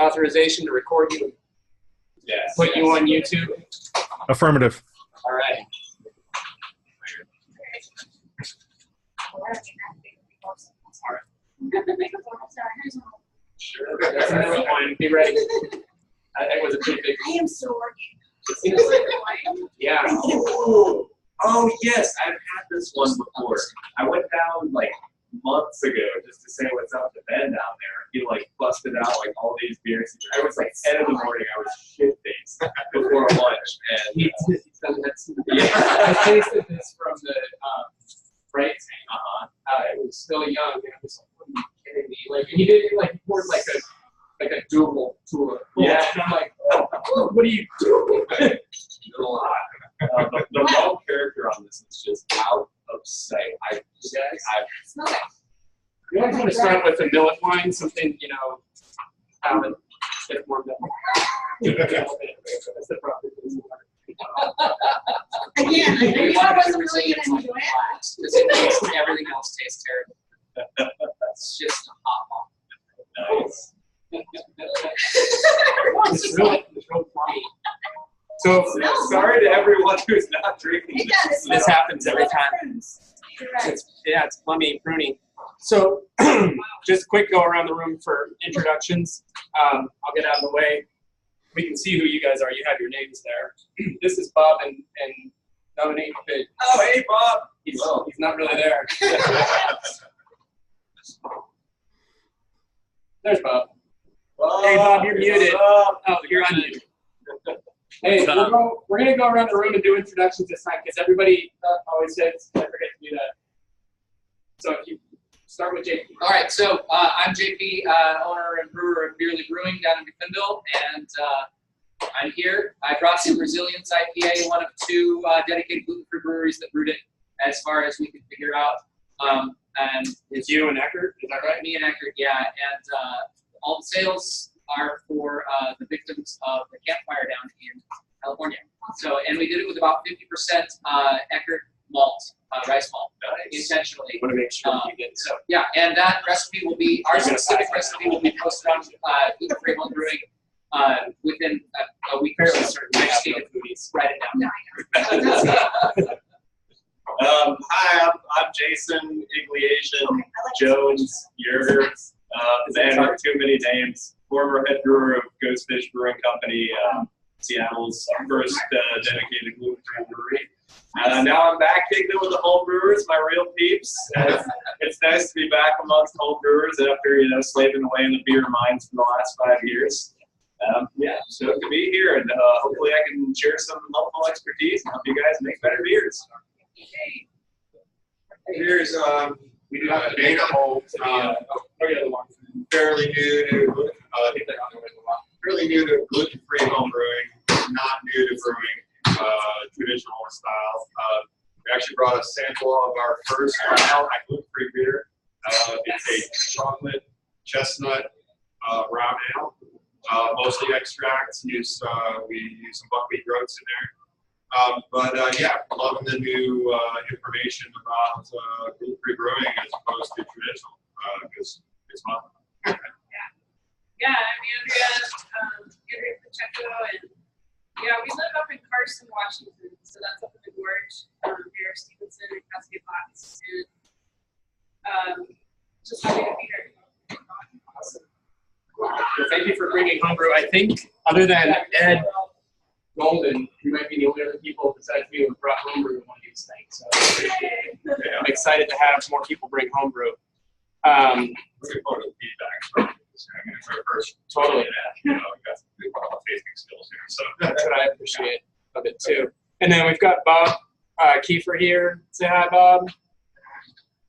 authorization to record you and put you on YouTube? Affirmative. All right. Sure. That's another one. Be ready. That was a pretty big. I am so working. Yeah. Oh yes, I've had this one before. I went down like months ago just to say what's up to Ben down there. He like busted out like all these beers. I was like 10 in the morning. I was shit faced before lunch, and I tasted this from the right. It was still young. And I was like, "What are you kidding me?" Like he did it like poured like a double to a Yeah. And I'm like, oh, what are you doing? a lot. The malt character on this is just out of sight. Smell it. You always want to start with a millet wine, something, palate, get warmed up. That's the problem. Again, I knew I wasn't really going to enjoy it. Everything else tastes terrible. It's just a hot bomb. Nice. It's real funny. So Sorry to everyone who's not drinking It does. this. This happens every time. You're right. It's plummy and pruny. So just a quick go around the room for introductions. I'll get out of the way. We can see who you guys are. You have your names there. This is Bob and Dominique. Oh, hey, Bob. He's not really there. There's Bob. Hey, Bob, you're muted. Oh, you're unmuted. Hey, we're going to go around the room and do introductions this time because everybody always says I forget to do that. So if you start with JP. All right, so I'm JP, owner and brewer of Beerly Brewing down in McClinnville, and I'm here. I brought some Resilience IPA, one of two dedicated gluten-free breweries that brewed it as far as we can figure out. And It's you and Eckert, is that right? Me and Eckert, yeah, and all the sales are for the victims of the campfire down in California. So, and we did it with about 50% Eckert malt, rice malt, intentionally. Want to make sure you get So, yeah, and that recipe will be, our specific recipe will be posted on gluten-free home brewing within a week or so. I just need to write it down. Hi, I'm Jason Igliasian Jones Yerger. Man with too many names. Former head brewer of Ghost Fish Brewing Company, Seattle's first dedicated gluten-free brewery. Now I'm back kicking it with the home brewers, my real peeps. It's nice to be back amongst home brewers after slaving away in the beer mines for the last 5 years. So to be here, and hopefully I can share some local expertise and help you guys make better beers. Here's We do have to make a whole fairly new to gluten-free home brewing, not new to brewing traditional style. We actually brought a sample of our first gluten-free beer. It's a chocolate chestnut brown ale, mostly extracts. We use some buckwheat groats in there. Loving the new information about gluten-free brewing as opposed to traditional, because it's fun. Yeah, I'm Andrea Pacheco, and we live up in Carson, Washington, so that's up in the gorge, near Stevenson and Cascade Flats, and just happy to be here. Awesome. Well, thank you for bringing homebrew. I think other than Ed Golden, you might be the only other people besides me who brought homebrew to one of these things. So I'm excited to have more people bring homebrew. Looking forward to the feedback. Totally. We've got some good tasting skills here. So That's what I appreciate of it too. And then we've got Bob Kiefer here. Say hi, Bob.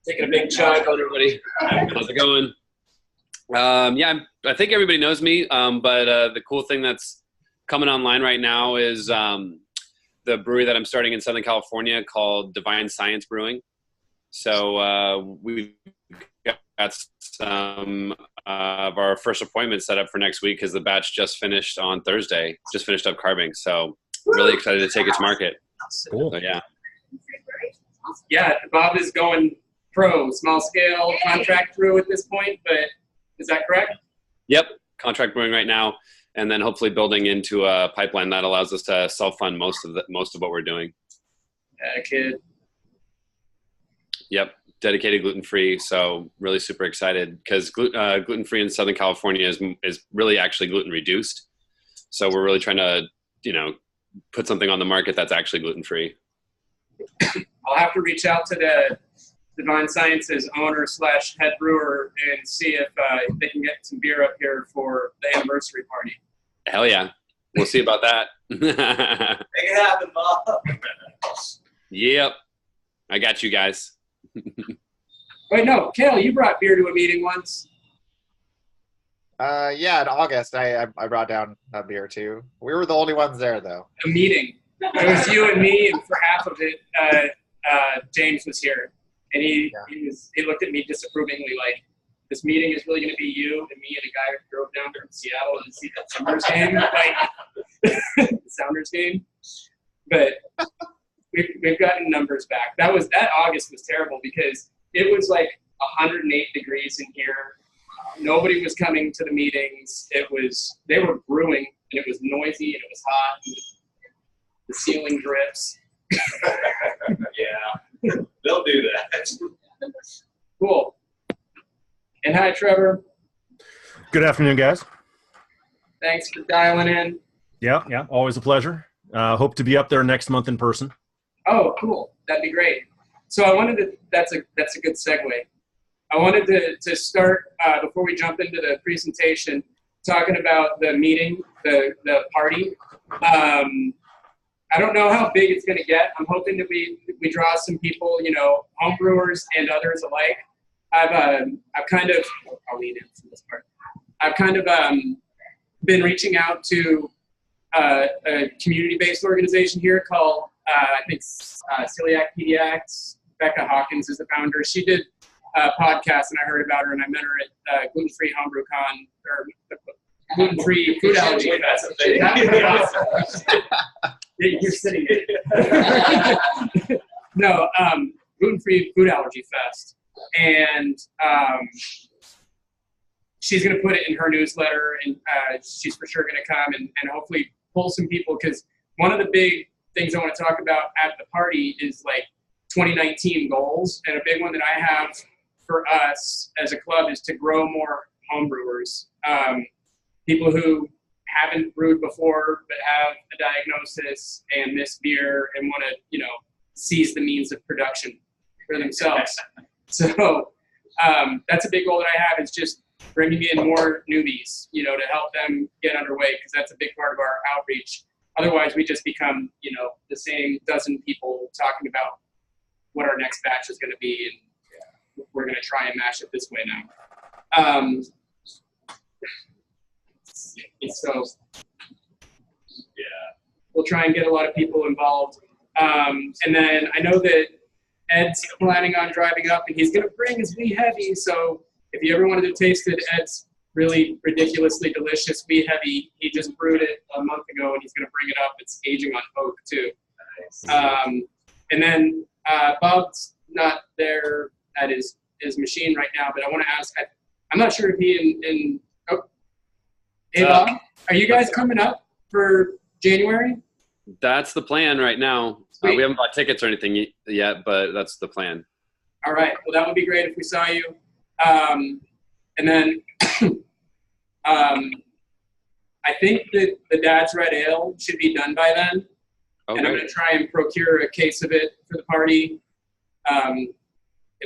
Taking a big chug. Hello, everybody. How's it going? I think everybody knows me, but the cool thing that's coming online right now is the brewery that I'm starting in Southern California called Divine Science Brewing. So we've got some of our first appointments set up for next week because the batch just finished on Thursday, just finished up carving. So really excited to take it to market. Cool. So, yeah. Yeah, Bob is going pro, small scale contract brew at this point, but is that correct? Yep. contract brewing right now, and then hopefully building into a pipeline that allows us to self-fund most of what we're doing. Kid. Yep, dedicated gluten-free. So really super excited because gluten-free in Southern California is really actually gluten-reduced. So we're really trying to, put something on the market that's actually gluten-free. I'll have to reach out to the Divine Sciences owner / head brewer and see if they can get some beer up here for the anniversary party. Hell yeah. We'll see about that. Make it happen, Bob. Yep. I got you guys. Wait, no, Kale, you brought beer to a meeting once. Yeah, in August, I brought down a beer too. We were the only ones there, though. A meeting. It was you and me, and for half of it, James was here. And he looked at me disapprovingly like, this meeting is really going to be you and me and a guy who drove down from Seattle to see that Sounders game, like the Sounders game. But we've gotten numbers back. That August was terrible because it was like 108 degrees in here. Nobody was coming to the meetings. They were brewing, and it was noisy, and it was hot. And the ceiling drips. Yeah, they'll do that. Cool. And hi, Trevor. Good afternoon, guys. Thanks for dialing in. Yeah, always a pleasure. Hope to be up there next month in person. Oh, cool. That'd be great. So I wanted to. That's a good segue. I wanted to start before we jump into the presentation, talking about the meeting, the party. I don't know how big it's going to get. I'm hoping that we draw some people, homebrewers and others alike. I've kind of, I'll lean in for this part. I've kind of been reaching out to a community-based organization here called, I think, Celiac Pediatrics. Becca Hawkins is the founder. She did a podcast, and I heard about her, and I met her at Gluten-Free Homebrew Con, or Gluten-Free Food Allergy Fest. That would be awesome. You're sitting here. No, Gluten-Free Food Allergy Fest. And she's going to put it in her newsletter, and she's for sure going to come and hopefully pull some people, because one of the big things I want to talk about at the party is like 2019 goals. And a big one that I have for us as a club is to grow more homebrewers, people who haven't brewed before but have a diagnosis and miss beer and want to, seize the means of production for themselves. So that's a big goal that I have, is just bringing in more newbies, to help them get underway, because that's a big part of our outreach. Otherwise, we just become, the same dozen people talking about what our next batch is going to be, and we're going to try and mash it this way now. So, yeah, we'll try and get a lot of people involved. And then I know that Ed's planning on driving up, and he's going to bring his wee heavy. So if you ever wanted to taste it, Ed's really ridiculously delicious wee heavy. He just brewed it a month ago, and he's going to bring it up. It's aging on oak too. Nice. And then Bob's not there at his machine right now, but I want to ask. I'm not sure if he hey Bob, are you guys coming up for January? That's the plan right now. We haven't bought tickets or anything yet, but that's the plan. All right. Well, that would be great if we saw you. And then I think that the Dad's Red Ale should be done by then. Okay. And I'm going to try and procure a case of it for the party.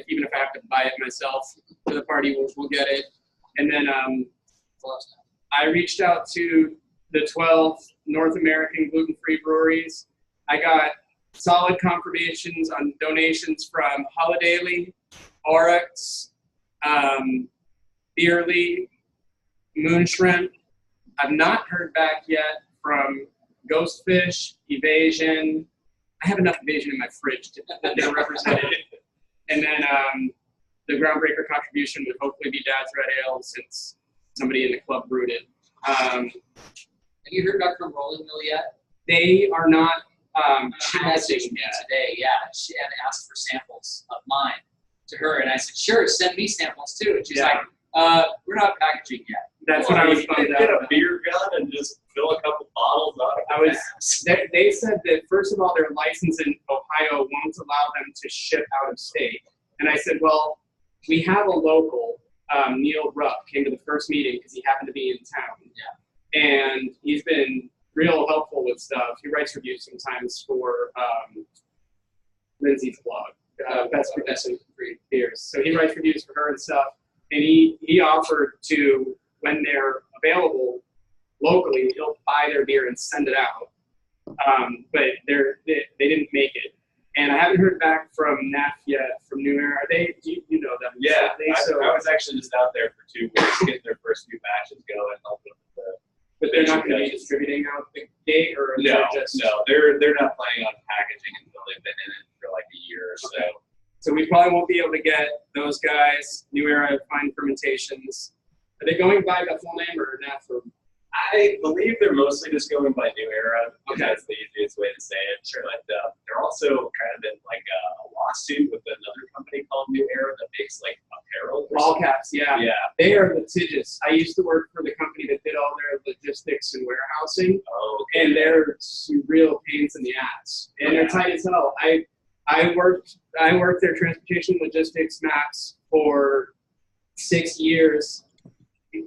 Even if I have to buy it myself for the party, we'll get it. And then I reached out to the 12 North American gluten-free breweries. I got solid confirmations on donations from Holidaily, Oryx, Beerly, Moon Shrimp. I've not heard back yet from Ghostfish, Evasion. I have enough Evasion in my fridge that they're represented. And then the groundbreaker contribution would hopefully be Dad's Red Ale, since somebody in the club brewed it. Have you heard back from Rolling Mill yet? They are not. She messaged me today, she had asked for samples of mine to her, and I said, sure, send me samples too. And she's like, we're not packaging yet. That's what I was bummed Get out. a beer gun and just fill a couple bottles up. They said that first of all, their license in Ohio won't allow them to ship out of state. And I said, well, we have a local, Neil Rupp, came to the first meeting because he happened to be in town. Yeah. And he's been real helpful with stuff. He writes reviews sometimes for Lindsay's blog, Best Gluten-Free Beers. So he writes reviews for her and stuff. And he offered to, when they're available locally, he'll buy their beer and send it out. But they didn't make it. And I haven't heard back from NAF yet, from New Era. You know them. Yeah, I was actually just out there for 2 weeks, getting their first few batches going, helping with the. But they're not going to be distributing out the gate, or No, they're not planning on packaging until they've been in it for like a year or so. So we probably won't be able to get those guys. New Era Fine Fermentations. Are they going by the full name or NAF? Or? I believe they're mostly just going by New Era. Okay. That's the easiest way to say it. Sure. But they're also kind of in like a lawsuit with another company called New Era that makes like apparel. All caps, yeah. Yeah. They are litigious. I used to work for the company that did all their logistics and warehousing, and they're some real pains in the ass. And they're tight as hell. I worked their transportation logistics maps for 6 years.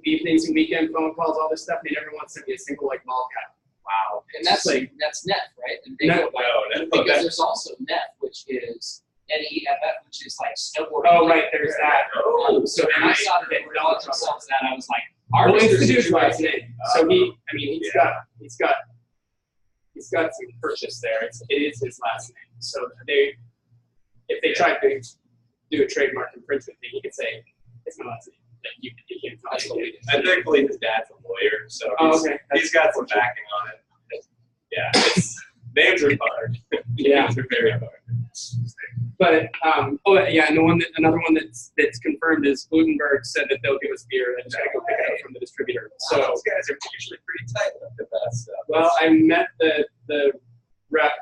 Evenings and weekend phone calls, all this stuff. They never once sent me a single like ball cap. Wow. And that's like that's NEF, right? And they NEF. go by, No, because there's also NEF, which is NEFF, which is like snowboarding. Oh, right, there's that. So when I saw that they were calling themselves that, I was like, Well, ours it's the is dude's last name. So he's got some purchase there. It is his last name. So if they tried to do a trademark infringement thing, he could say it's my last name. Like you can't tell me. And thankfully his dad's a lawyer, so he's got some backing on it. Yeah, names are hard. Yeah. Names are very hard. But and another one that's confirmed is Gutenberg said that they'll give us beer. I just gotta go pick it up from the distributor. So those guys are usually pretty tight with that stuff. Well, I met the rep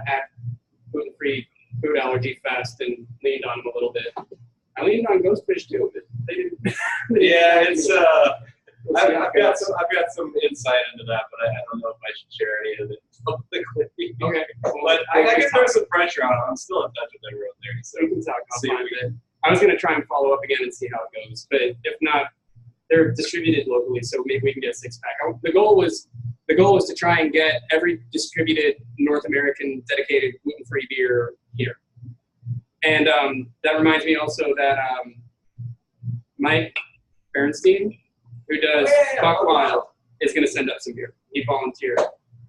at Gluten-Free Food Allergy Fest and leaned on him a little bit. I leaned on Ghostfish too, but they didn't. Yeah, it's I've got some insight into that, but I don't know if I should share any of it publicly. Okay, but I can throw some pressure on. I'm still in touch with everyone there, so we can talk. I was gonna try and follow up again and see how it goes, but if not, they're distributed locally, so maybe we can get a 6-pack. The goal was to try and get every distributed North American dedicated gluten-free beer here. And that reminds me also that Mike Bernstein, who does Buck Wild, is going to send up some beer. He volunteered.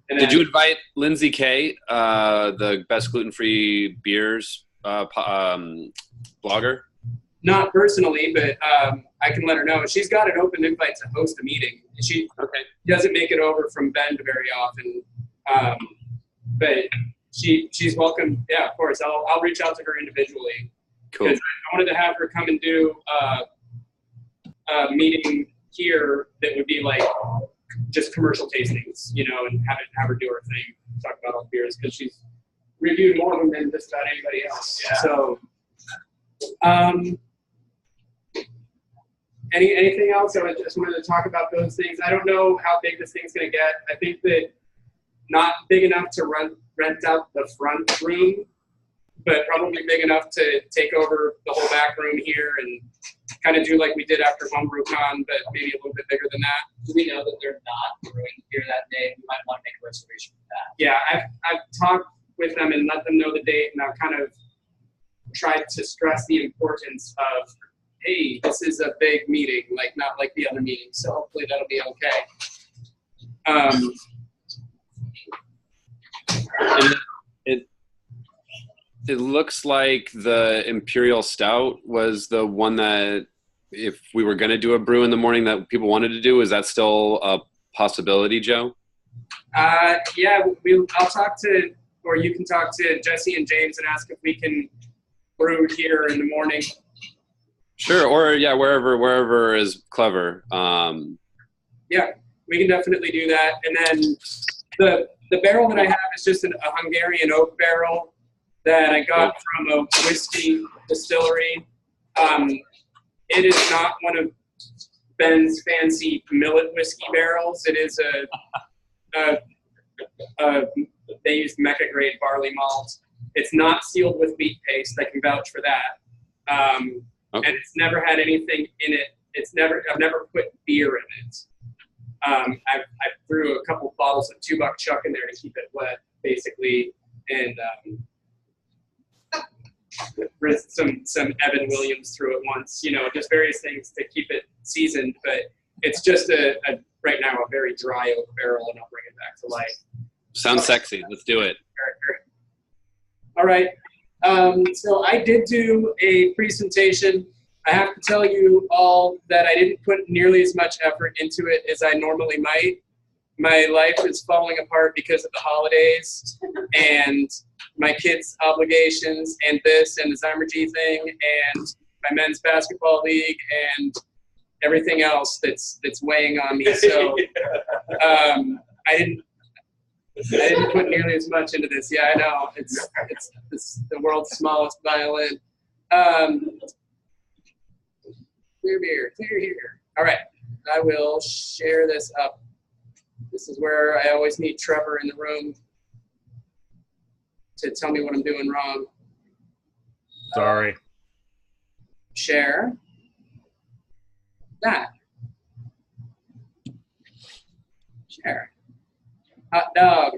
And Did you invite Lindsay Kay, the Best Gluten-Free Beers blogger? Not personally, but I can let her know. She's got an open invite to host a meeting. She doesn't make it over from Bend very often, but she's welcome. Yeah, of course. I'll reach out to her individually. Cool. Because I wanted to have her come and do a meeting here that would be like just commercial tastings, and have her do her thing, talk about all the beers, because she's reviewed more of them than just about anybody else. Yeah. So, anything else? I just wanted to talk about those things. I don't know how big this thing's going to get. I think that not big enough to rent out the front room, but probably big enough to take over the whole back room here and kind of do like we did after Homebrew Con, but maybe a little bit bigger than that. Do we know that they're not brewing beer that day? We might want to make a reservation for that. Yeah, I've talked with them and let them know the date, and I've kind of tried to stress the importance of, hey, this is a big meeting, like not like the other meetings, so hopefully that'll be okay. It looks like the Imperial Stout was the one that, if we were going to do a brew in the morning, that people wanted to do. Is that still a possibility, Joe? Yeah, I'll talk to, or you can talk to Jesse and James and ask if we can brew here in the morning. Sure, or yeah, wherever is clever. Yeah, we can definitely do that. And then the barrel that I have is just a Hungarian oak barrel that I got from a whiskey distillery. It is not one of Ben's fancy millet whiskey barrels. It is they use Mecca grade barley malt. It's not sealed with wheat paste. I can vouch for that. And it's never had anything in it. I've never put beer in it. I threw a couple bottles of 2-Buck Chuck in there to keep it wet, basically, and some Evan Williams through it once. Just various things to keep it seasoned. But it's just right now a very dry oak barrel, and I'll bring it back to life. Sounds sexy. Let's do it. All right. So I did do a presentation. I have to tell you all that I didn't put nearly as much effort into it as I normally might. My life is falling apart because of the holidays and my kids' obligations and this and the Zymergy thing and my men's basketball league and everything else that's weighing on me. So I didn't put nearly as much into this. Yeah, I know. It's the world's smallest violin. Clear here. All right. I will share this up. This is where I always need Trevor in the room to tell me what I'm doing wrong. Sorry. Share. That. Share. Hot dog.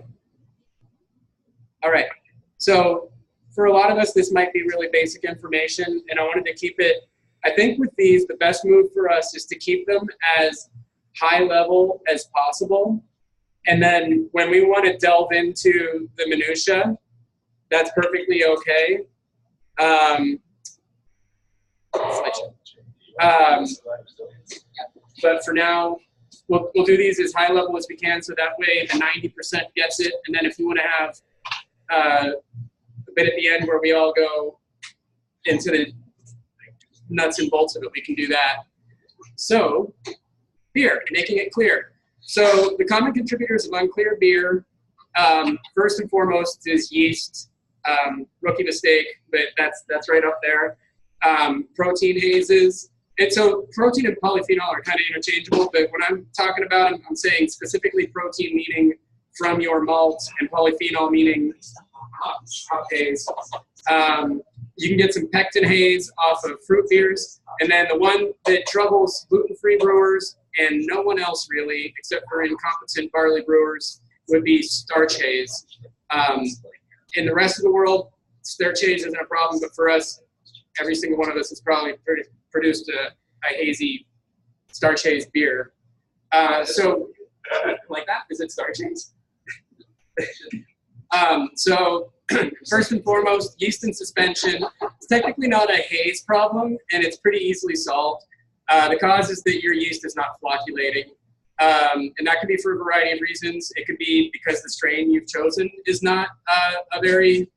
All right. So for a lot of us, this might be really basic information, and I wanted to keep it. I think with these, the best move for us is to keep them as high level as possible. And then when we want to delve into the minutia, that's perfectly okay. But for now, we'll do these as high level as we can, so that way the 90% gets it. And then if you want to have a bit at the end where we all go into the nuts and bolts of it, we can do that. So, beer, making it clear. So the common contributors of unclear beer, first and foremost, is yeast. Rookie mistake, but that's right up there. Protein hazes. And so protein and polyphenol are kind of interchangeable, but when I'm talking about them, I'm saying specifically protein meaning from your malt and polyphenol meaning hop haze. You can get some pectin haze off of fruit beers. And then the one that troubles gluten-free brewers and no one else really, except for incompetent barley brewers, would be starch haze. In the rest of the world, starch haze isn't a problem, but for us, every single one of us has probably produced a hazy starch haze beer. So, like that, is it starch haze? So, first and foremost, yeast in suspension. It's technically not a haze problem, and it's pretty easily solved. The cause is that your yeast is not flocculating. And that could be for a variety of reasons. It could be because the strain you've chosen is not a very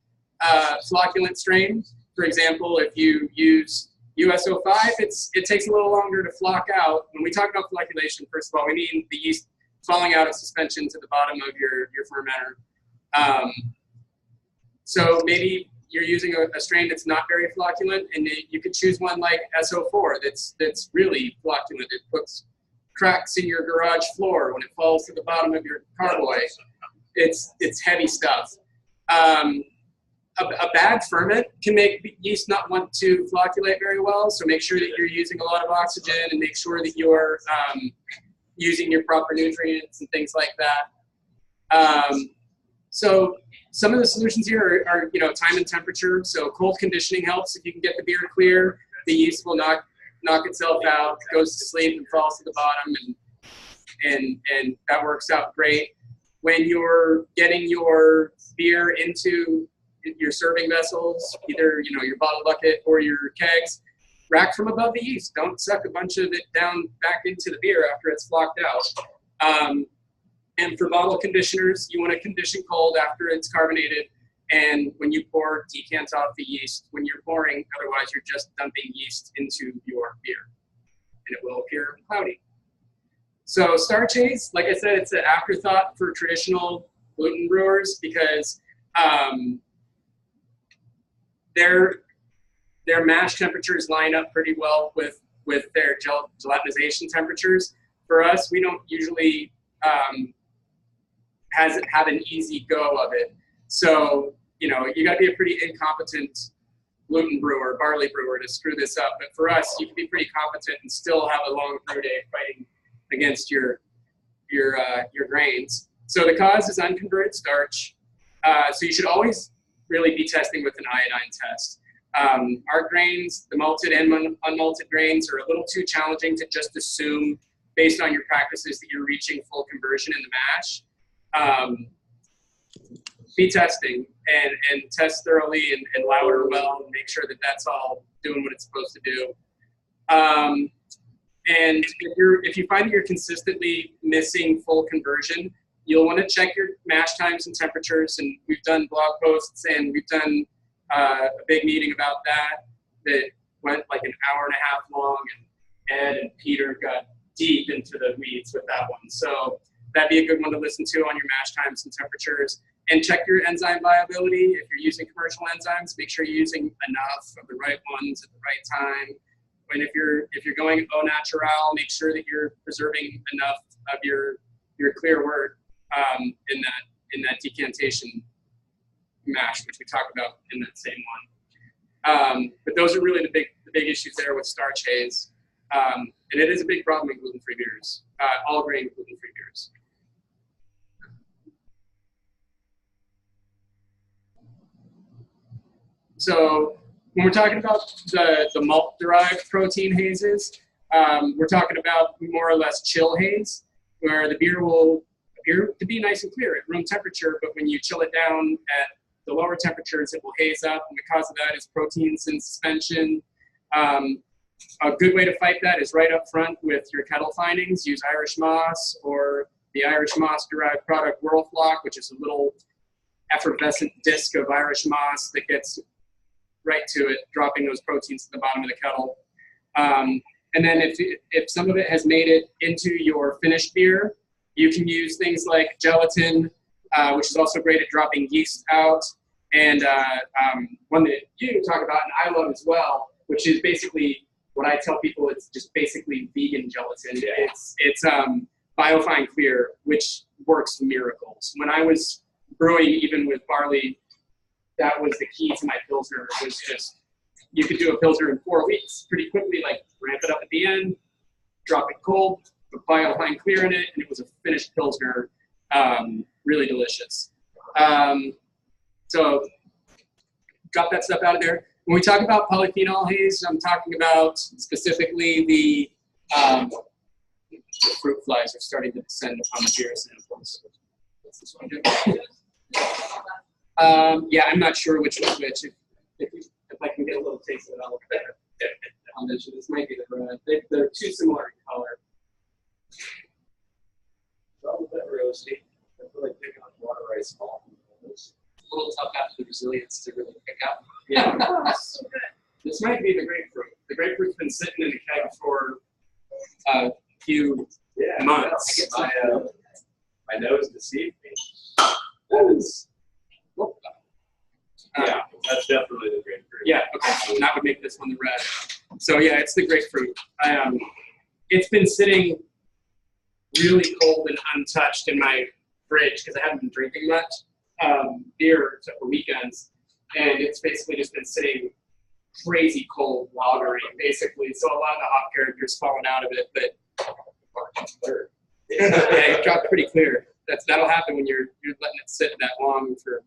flocculent strain. For example, if you use USO5, it takes a little longer to flock out. When we talk about flocculation, first of all, we mean the yeast falling out of suspension to the bottom of your fermenter. So maybe you're using a strain that's not very flocculent, and you could choose one like SO4 that's really flocculent. It puts cracks in your garage floor when it falls to the bottom of your carboy. It's heavy stuff. A bad ferment can make yeast not want to flocculate very well, so make sure that you're using a lot of oxygen and make sure that you're using your proper nutrients and things like that. So some of the solutions here are time and temperature. So cold conditioning helps. If you can get the beer clear, the yeast will knock itself out, goes to sleep and falls to the bottom, and that works out great. When you're getting your beer into your serving vessels, either your bottle bucket or your kegs, rack from above the yeast. Don't suck a bunch of it down back into the beer after it's flocked out. And for bottle conditioners, you want to condition cold after it's carbonated. And when you pour, decant off the yeast when you're pouring. Otherwise, you're just dumping yeast into your beer, and it will appear cloudy. So starch haze, like I said, it's an afterthought for traditional gluten brewers because their mash temperatures line up pretty well with with their gelatinization temperatures. For us, we don't usually have an easy go of it. So, you know, you gotta be a pretty incompetent gluten brewer, barley brewer to screw this up. But for us, you can be pretty competent and still have a long brew day fighting against your grains. So the cause is unconverted starch. So you should always really be testing with an iodine test. Our grains, the malted and unmalted grains, are a little too challenging to just assume based on your practices that you're reaching full conversion in the mash. Be testing and test thoroughly and lauer well and make sure that that's all doing what it's supposed to do. And if you find that you're consistently missing full conversion, you'll want to check your mash times and temperatures. And we've done blog posts and we've done a big meeting about that went like an hour and a half long. And Ed and Peter got deep into the weeds with that one. So that'd be a good one to listen to on your mash times and temperatures. And check your enzyme viability. If you're using commercial enzymes, make sure you're using enough of the right ones at the right time. And if you're going au natural, make sure that you're preserving enough of your clear wort in that decantation mash, which we talked about in that same one. But those are really the big issues there with starch haze. And it is a big problem in gluten-free beers, all grain gluten-free beers. So when we're talking about the malt-derived protein hazes, we're talking about more or less chill haze, where the beer will appear to be nice and clear at room temperature, but when you chill it down at the lower temperatures, it will haze up, and the cause of that is proteins in suspension. A good way to fight that is right up front with your kettle findings. Use Irish moss or the Irish moss-derived product Whirlflock, which is a little effervescent disc of Irish moss that gets right to it, dropping those proteins at the bottom of the kettle. And then if some of it has made it into your finished beer, you can use things like gelatin, which is also great at dropping yeast out. And one that you talk about and I love as well, which is basically what I tell people, it's just basically vegan gelatin. Yeah. It's biofine clear, which works miracles. When I was brewing even with barley, that was the key to my Pilsner. It was just, you could do a Pilsner in 4 weeks pretty quickly, like ramp it up at the end, drop it cold, put biofine clear in it, and it was a finished Pilsner, really delicious. So got that stuff out of there. When we talk about polyphenol haze, I'm talking about specifically the fruit flies are starting to descend upon the beer samples. What's this one doing? Yeah, I'm not sure which was which. If I can get a little taste of it, I'll look better. I'll mention this might be the red. They're too similar in color. It's all a bit roasty. I feel like picking up water ice malt. It's a little tough after the Brazilians to really pick up. Yeah. This might be the grapefruit. The grapefruit's been sitting in the keg for a few months. My nose deceived me. That is. Yeah, that's definitely the grapefruit. Yeah, okay, and that would make this one the red. So yeah, it's the grapefruit. It's been sitting really cold and untouched in my fridge because I haven't been drinking much beer except for weekends, and it's basically just been sitting crazy cold, watery, basically. So a lot of the hop character's fallen out of it, but yeah, it dropped pretty clear. That'll happen when you're letting it sit that long for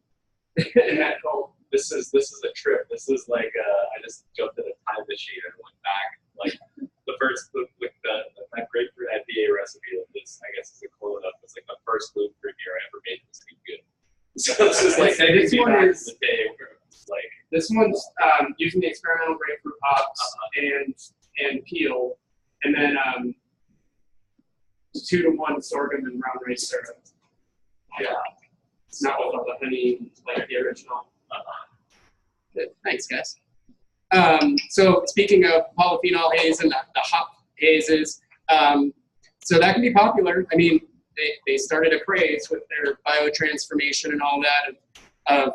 in that cold. This is a trip. This is like I just jumped in a time machine and went back. Like the first with that grapefruit IPA recipe that this I guess is a clone up. It's like the first gluten-free beer I ever made was good. So this is like this one is the day where it's like this one's using the experimental grapefruit hops and peel, and then 2-to-1 sorghum and brown rice syrup. Yeah, it's not with all the honey like the original. Thanks, guys. So speaking of polyphenol haze and the hop hazes, so that can be popular. I mean, they started a craze with their biotransformation and all that of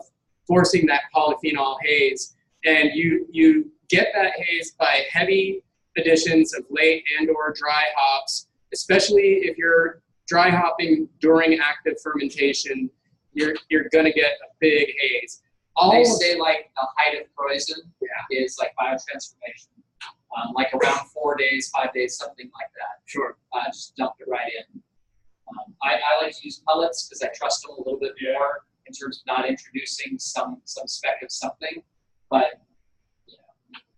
forcing that polyphenol haze. And you get that haze by heavy additions of late and or dry hops, especially if you're dry hopping during active fermentation, you're going to get a big haze. They say like the height of poison is like biotransformation. Like around 4 days, 5 days, something like that. Sure. Just dump it right in. I like to use pellets because I trust them a little bit more in terms of not introducing some speck of something. But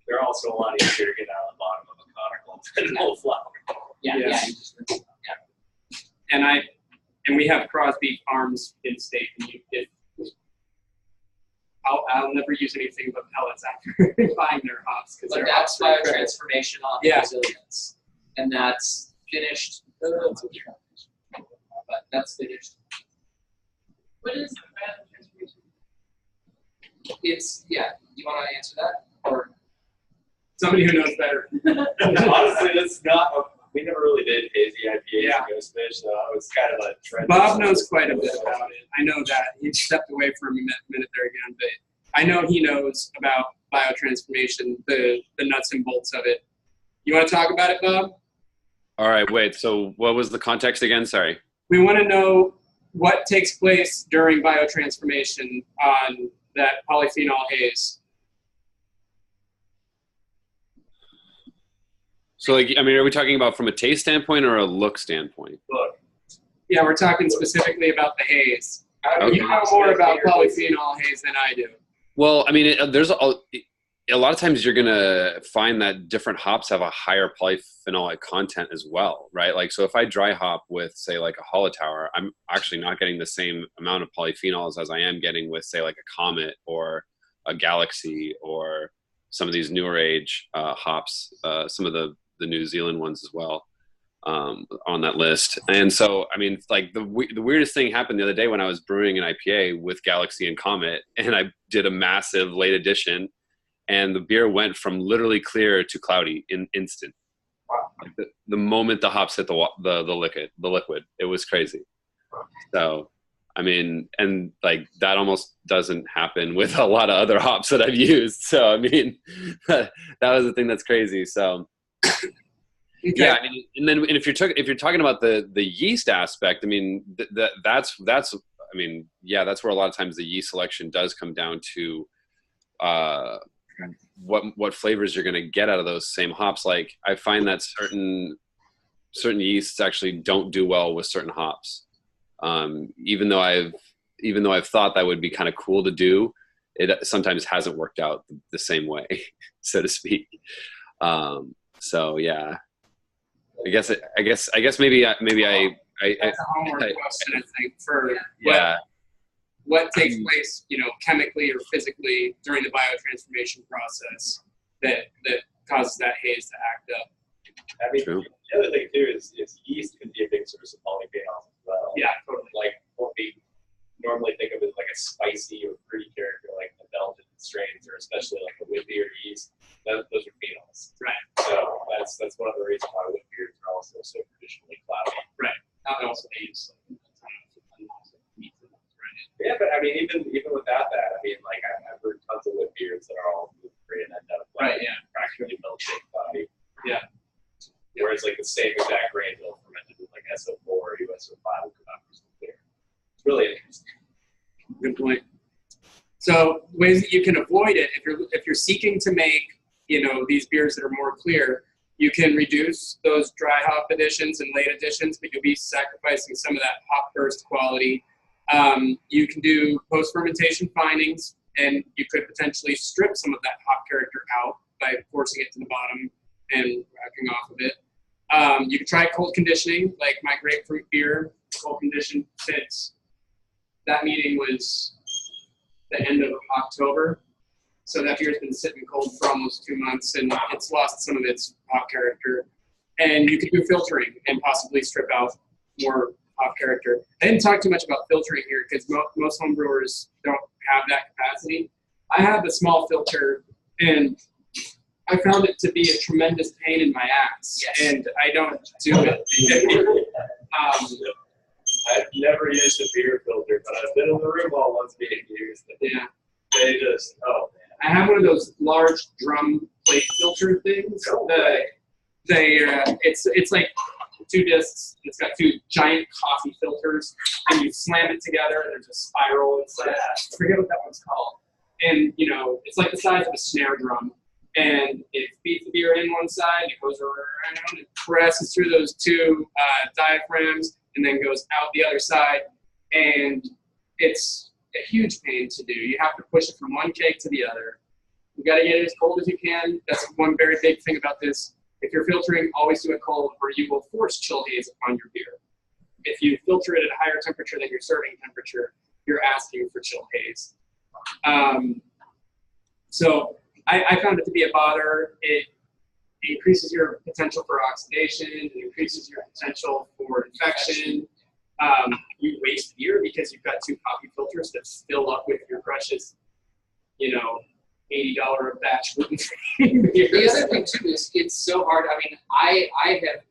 They're also a lot easier to get out of the bottom of a conical than an old flour. yeah. Yes. You just rinse it out. And we have Crosby Farms in state, and I'll never use anything but pellets after buying their hops because But that's biotransformation on resilience, and that's finished. But that's finished. What is biotransformation? It's You want to answer that or? Somebody who knows better. Honestly, that's not. We never really did hazy IPAs and Ghost Fish, so it was kind of a trend. Bob knows quite a bit about it. I know that. He stepped away for a minute there again, but I know he knows about biotransformation, the nuts and bolts of it. You want to talk about it, Bob? All right, wait. So what was the context again? Sorry. We want to know what takes place during biotransformation on that polyphenol haze. So, like, I mean, are we talking about from a taste standpoint or a look standpoint? Look, Yeah, we're talking specifically about the haze. Okay. You know more about polyphenol haze than I do. Well, I mean, there's a lot of times you're going to find that different hops have a higher polyphenolic content as well, right? Like, so if I dry hop with, say, like a Hallertauer, I'm actually not getting the same amount of polyphenols as I am getting with, say, like a Comet or a Galaxy or some of these newer age hops, some of the New Zealand ones as well on that list. And so, I mean, like the weirdest thing happened the other day when I was brewing an IPA with Galaxy and Comet, and I did a massive late edition, and the beer went from literally clear to cloudy in instant. Like the moment the hops hit the liquid, it was crazy. So, I mean, and like that almost doesn't happen with a lot of other hops that I've used. So, I mean, that was the thing that's crazy. So, yeah, I mean, and if you're talking about the yeast aspect, I mean, that's I mean, yeah, that's where a lot of times the yeast selection does come down to what flavors you're going to get out of those same hops. Like I find that certain yeasts actually don't do well with certain hops. Even though I've thought that would be kind of cool to do, it sometimes hasn't worked out the same way, so to speak. So yeah, I guess maybe I That's a homework question, I think, for what takes place, chemically or physically during the biotransformation process that causes that haze to act up. I mean, True. the other thing too is yeast can be a big source of polyphenols as well. Yeah, totally. Like what we normally think of as like a spicy or fruity character, like the Belgian strains, or especially like the wood beer yeast. Those are phenols. Right. So that's one of the reasons why wood beers are also so traditionally cloudy. Right. And also haze. Yeah, but I mean, even without that, I mean, like I've heard tons of wood beers that are all gluten-free and end up like practically milkshake cloudy. Yeah. Whereas like the same exact grain bill fermented with like SO4 or USO5 will come out crystal clear. It's really interesting. Good point. So ways that you can avoid it if you're seeking to make these beers that are more clear, you can reduce those dry hop additions and late additions, but you'll be sacrificing some of that hop burst quality. You can do post-fermentation findings, and you could potentially strip some of that hop character out by forcing it to the bottom and racking off of it. You can try cold conditioning, like my grapefruit beer, cold conditioned since that meeting was the end of October. So that beer's been sitting cold for almost 2 months, and it's lost some of its hop character. And you could do filtering and possibly strip out more hop character. I didn't talk too much about filtering here because most home brewers don't have that capacity. I have a small filter, and I found it to be a tremendous pain in my ass, and I don't do it. I've never used a beer filter, but I've been in the room all once being used. Yeah. They just, oh man. I have one of those large drum plate filter things. it's like two discs. It's got two giant coffee filters, and you slam it together. And there's a spiral inside. I forget what that one's called. And it's like the size of a snare drum. And it feeds the beer in one side. It goes around. It presses through those two diaphragms, and then goes out the other side. And it's a huge pain to do. You have to push it from one keg to the other. You got to get it as cold as you can. That's one very big thing about this. If you're filtering, always do it cold, or you will force chill haze upon your beer. If you filter it at a higher temperature than your serving temperature, you're asking for chill haze. So I found it to be a bother. It increases your potential for oxidation. It increases your potential for infection. You waste beer because you've got two coffee filters that fill up with your precious, $80 a batch gluten-free beer. The other thing too is it's so hard. I mean, I have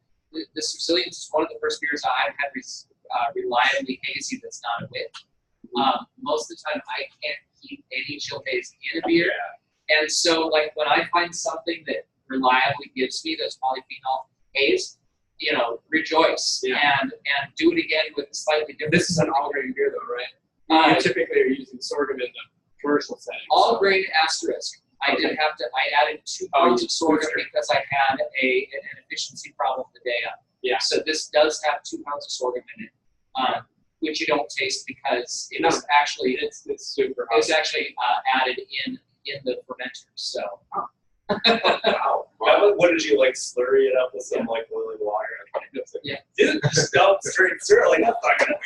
this Sicilians is one of the first beers I've had reliably hazy that's not a wit. Most of the time, I can't keep any chill haze in a beer, and so like when I find something that reliably gives me those polyphenol haze, rejoice and do it again with a slightly different. This is an all grain beer though, right? You typically are using sorghum in the commercial setting. All grain asterisk. I added 2 pounds of sorghum because I had an efficiency problem the day of. Yeah. So this does have 2 pounds of sorghum in it, which you don't taste because it is actually it's super hot. it's actually added in the fermenters. So. Wow. What did you slurry it up with some boiling water? Yeah. Dude, just dump straight through. That's not gonna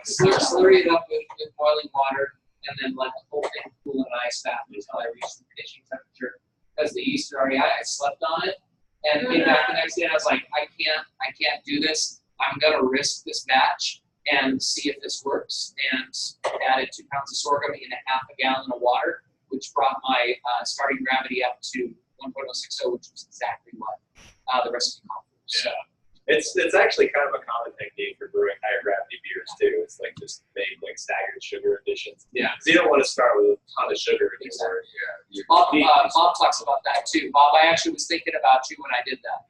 Slurry it up with boiling water, and then let the whole thing cool in an ice bath until I reach the finishing temperature. Because the yeast are already, I slept on it, and came back the next day, and I was like, I can't do this. I'm gonna risk this batch and see if this works. And added 2 pounds of sorghum in a half a gallon of water, which brought my starting gravity up to 1.060, which was exactly what the recipe called for. So. It's actually kind of a common technique for brewing higher gravity beers too. It's just make staggered sugar additions. Yeah. So you don't want to start with a ton of sugar anymore. Exactly. Bob talks about that too. Bob, I actually was thinking about you when I did that.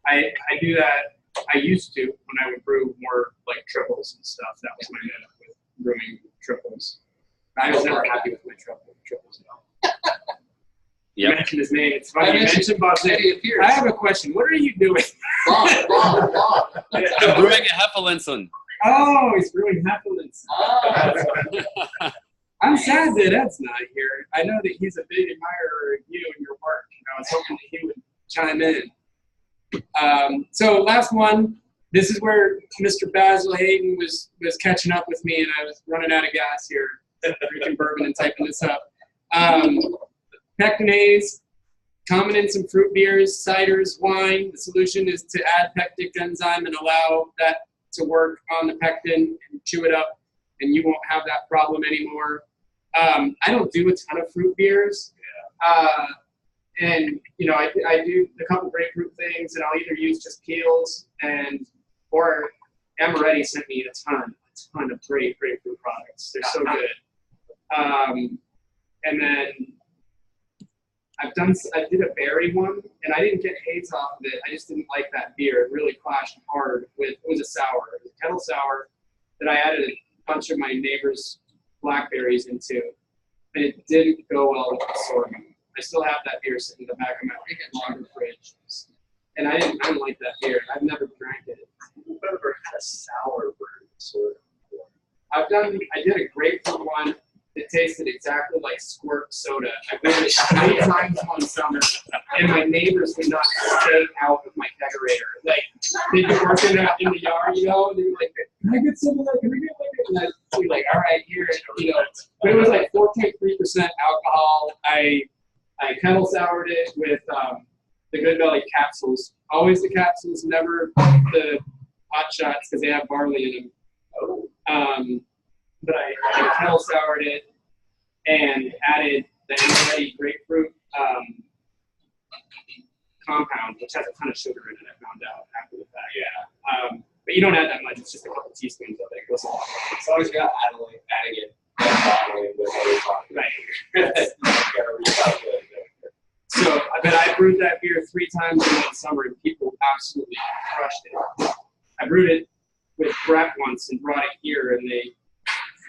I do that. I used to when I would brew more triples and stuff. That was my method with brewing triples. I was never happy with my triples at all. You mentioned his name. It's funny. You mentioned Bob's name. I have a question. What are you doing? Bob. I'm brewing a Heffelinson. Oh, he's brewing Heffelinson. Oh. I'm sad that Ed's not here. I know that he's a big admirer of you and your work. I was hoping that he would chime in. So last one. This is where Mr. Basil Hayden was catching up with me, and I was running out of gas here, drinking bourbon and typing this up. Pectinase, common in some fruit beers, ciders, wine. The solution is to add pectic enzyme and allow that to work on the pectin and chew it up, and you won't have that problem anymore. I don't do a ton of fruit beers. And I do a couple grapefruit things, and I'll either use just peels or Amaretti sent me a ton of great grapefruit products. They're so good. And then I did a berry one, and I didn't get haze off of it. I just didn't like that beer. It really clashed hard with, it was a sour. It was a kettle sour that I added a bunch of my neighbor's blackberries into, and it didn't go well with the sorghum. I still have that beer sitting in the back of my longer fridge. And I didn't like that beer. I've never drank it. I've never had a sour brew sorghum. I did a grapefruit one. It tasted exactly like squirt soda. I brewed it 8 times one summer, and my neighbors would not stay out of my kegerator. They'd be working in the yard, and they'd be like, "Can I get some of that? Can I get it?" And I'd be like, "All right, here." But it was 4.3% alcohol. I kettle soured it with the Good Belly capsules. Always the capsules, never the hot shots because they have barley in them. But I kettle soured it and added the Amaretti grapefruit compound, which has a ton of sugar in it, I found out after the fact. Yeah. But you don't add that much. It's just a couple teaspoons of it. It goes a long way. As long as you got adding it, bottling with other Right. So, but I brewed that beer 3 times in one summer, and people absolutely crushed it. I brewed it with Brett once and brought it here, and they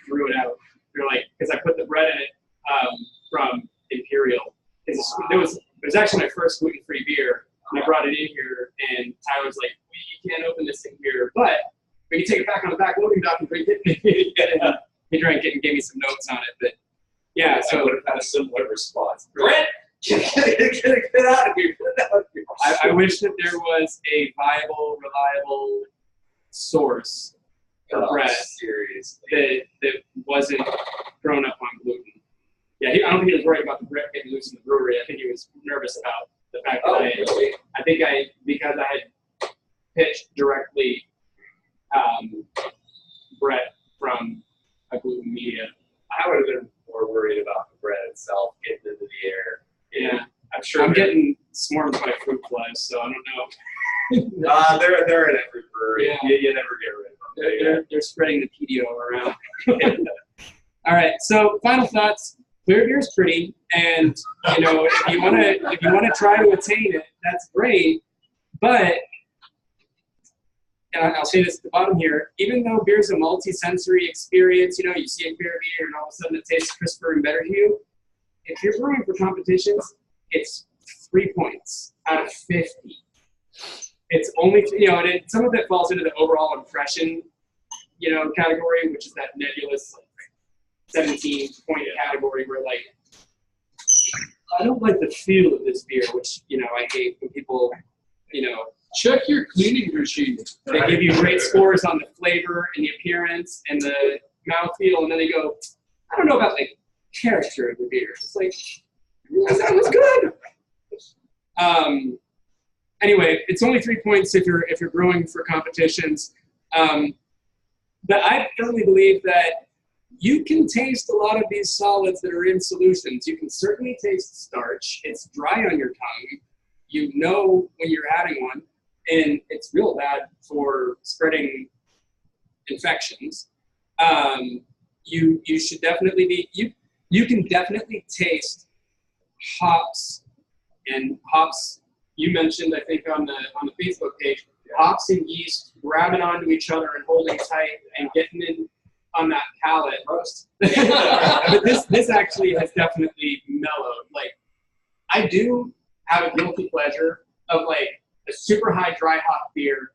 threw it out. They're like, because I put the bread in it from Imperial. It was actually my first gluten-free beer, and I brought it in here, and Tyler was like, you can't open this thing here, but we can take it back on the back loading dock and drink it. He drank it and gave me some notes on it, but yeah, so I would have had a similar response. Brett, get out of here. I wish that there was a viable, reliable source for bread that wasn't grown up on gluten. Yeah, I don't think he was worried about the bread getting loose in the brewery. I think he was nervous about the fact that because I had pitched directly bread from a gluten media. I would have been more worried about the bread itself getting into the air. Yeah, I'm sure I'm getting swarmed by fruit flies, so I don't know. They're at every brewery. Yeah. You never get rid of them. They're spreading the PDO around. All right, so final thoughts. Clear beer is pretty, and if you want to try to attain it, that's great. But and I'll say this at the bottom here, even though beer is a multi-sensory experience, you see a clear beer and all of a sudden it tastes crisper and better to you. If you're brewing for competitions, it's 3 points out of 50. It's only, and some of it falls into the overall impression, category, which is that nebulous 17-point category where I don't like the feel of this beer, which, I hate when people, Check your cleaning machine. they give you great scores on the flavor and the appearance and the mouthfeel, and then they go, I don't know about the character of the beer. It's like, that was good. Anyway, it's only 3 points if you're brewing for competitions. But I firmly believe that you can taste a lot of these solids that are in solutions. You can certainly taste starch. It's dry on your tongue. You know when you're adding one. And it's real bad for spreading infections. You should definitely be, you can definitely taste hops, and hops you mentioned, I think, on the Facebook page, hops and yeast grabbing onto each other and holding tight and getting in on that palate. But this actually has definitely mellowed. I do have a guilty pleasure of a super high dry hop beer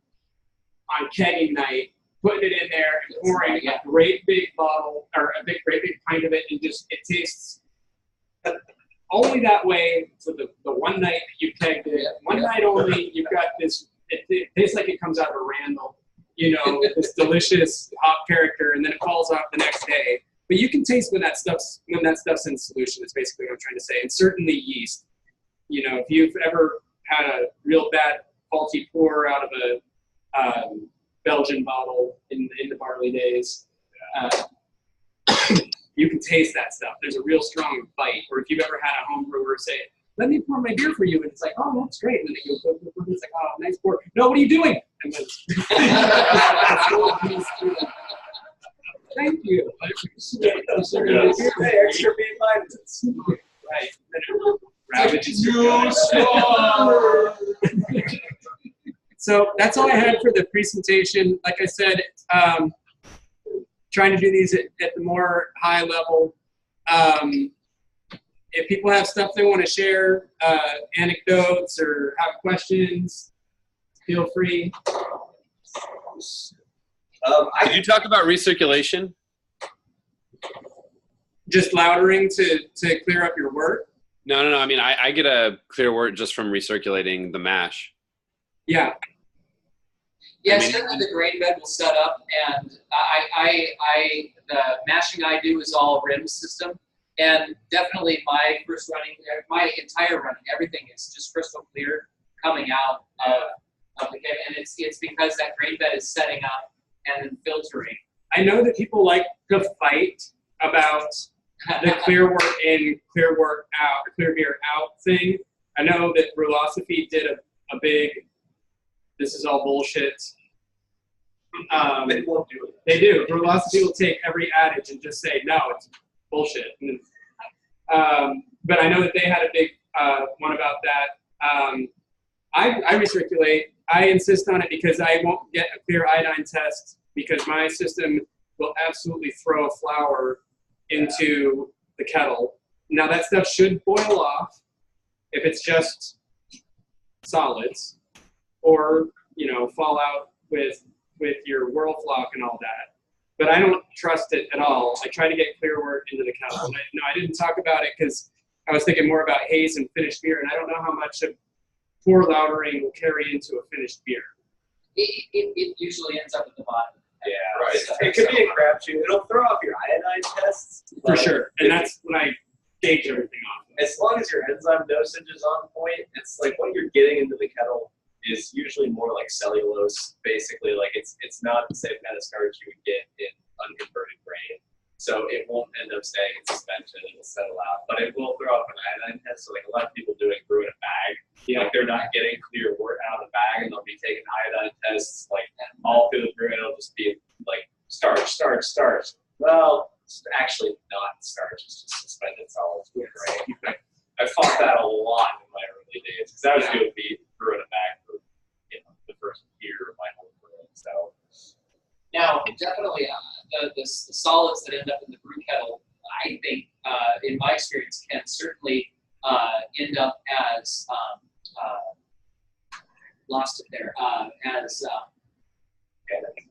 on kegging night, putting it in there and pouring a great big bottle or a great big pint of it, and just it tastes only that way for the one night that you kegged it. One night only, you've got this. It tastes like it comes out of a Randall, this delicious hop character, and then it falls off the next day. But you can taste when that stuff's in solution. Is basically what I'm trying to say, and certainly yeast. If you've ever had a real bad faulty pour out of a Belgian bottle in the barley days, you can taste that stuff. There's a real strong bite. Or if you've ever had a home brewer say, let me pour my beer for you, and it's like, oh, that's great. And then it goes, it's like, oh, nice pour. No, what are you doing? And then, thank you. Hey, extra being minded. Right. Ravages your So that's all I had for the presentation. Like I said, trying to do these at the more high level. If people have stuff they want to share, anecdotes or have questions, feel free. Did you talk about recirculation? Just loudering to clear up your wort? No. I mean, I get a clear wort just from recirculating the mash. Yeah. Yeah, certainly the grain bed will set up, and the mashing I do is all rim system, and definitely my entire running, everything is just crystal clear coming out of the kit, and it's because that grain bed is setting up and then filtering. I know that people like to fight about the clear wort in, clear wort out, clear beer out thing. I know that Brewlosophy did a big, this is all bullshit. They won't do it. They do. Brewlosophy will take every adage and just say, no, it's bullshit. But I know that they had a big one about that. I recirculate. I insist on it because I won't get a clear iodine test because my system will absolutely throw flour into the kettle. Now that stuff should boil off if it's just solids, or fall out with your whirl flock and all that. But I don't trust it at all. I try to get clear wort into the kettle. And I didn't talk about it because I was thinking more about haze and finished beer, and I don't know how much of poor lautering will carry into a finished beer. It usually ends up at the bottom. Yeah, Right. it could be a crapshoot. It'll throw off your iodine tests. For but sure. And that's when I gauge everything off. as long as your enzyme dosage is on point, it's like what you're getting into the kettle is usually more like cellulose, basically. Like it's not the same kind of starch you would get in unconverted grain. So it won't end up staying in suspension, it'll settle out. But it will throw off an iodine test. So like a lot of people doing brew in a bag. Like they're not getting clear wort out of the bag, and they'll be taking iodine tests like all through the brew, and it'll just be like starch. Well, it's actually not starch, it's just suspended solids. Right? I fought that a lot in my early days because I was doing brew in a bag for the first year of my whole career. So Now, definitely, the solids that end up in the brew kettle, I think, in my experience, can certainly end up as lost it there as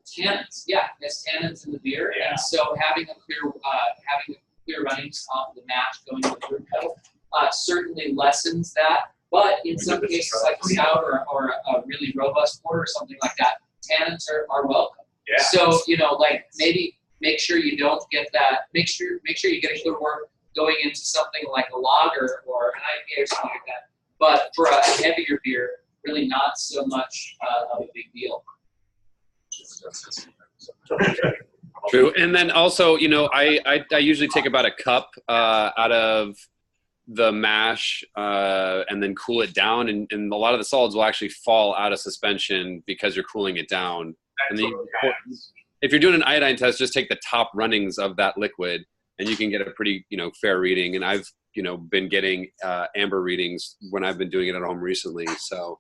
tannins. Yeah, as tannins in the beer, and so having a clear runnings off the mash going to the brew kettle certainly lessens that. But in some cases, like a stout or a really robust porter or something like that, tannins are welcome. yeah. So, like maybe make sure you don't get that. Make sure you get a clear wort going into something like a lager or an IPA or something like that. But for a heavier beer, really not so much of a big deal. True. And then also, I usually take about a cup out of the mash and then cool it down. And a lot of the solids will actually fall out of suspension because you're cooling it down. And then if you're doing an iodine test, just take the top runnings of that liquid and you can get a pretty, fair reading. And I've, been getting amber readings when I've been doing it at home recently. So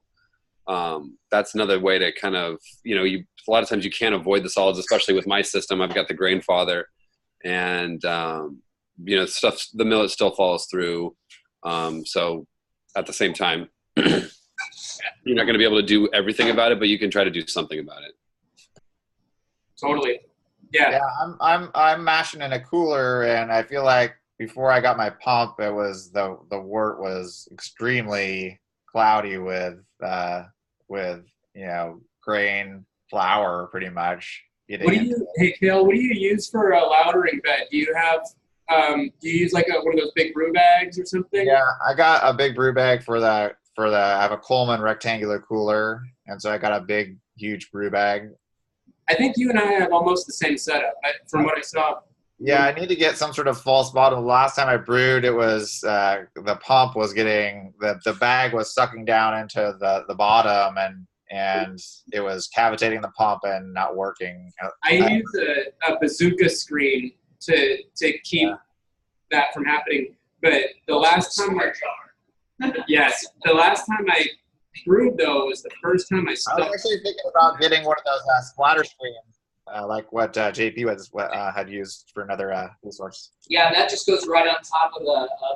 that's another way to kind of, a lot of times you can't avoid the solids, especially with my system. I've got the grain father and, the millet still follows through. So at the same time, you're not going to be able to do everything about it, but you can try to do something about it. Totally. Yeah. I'm mashing in a cooler, and I feel like before I got my pump, it was the wort was extremely cloudy with grain flour pretty much. Hey Kale, what do you use for a lautering bed? Do you have do you use like one of those big brew bags or something? Yeah, I got a big brew bag for the I have a Coleman rectangular cooler, and so I got a big huge brew bag. I think you and I have almost the same setup from what I saw. Yeah, I need to get some sort of false bottom. The last time I brewed, it was the pump was getting the bag was sucking down into the bottom, and it was cavitating the pump and not working. I use a bazooka screen to keep that from happening. But the last time the last time I brewed though was the first time I was stuck. actually thinking about getting one of those splatter screens. Like what JP had used for another resource. Yeah, that just goes right on top of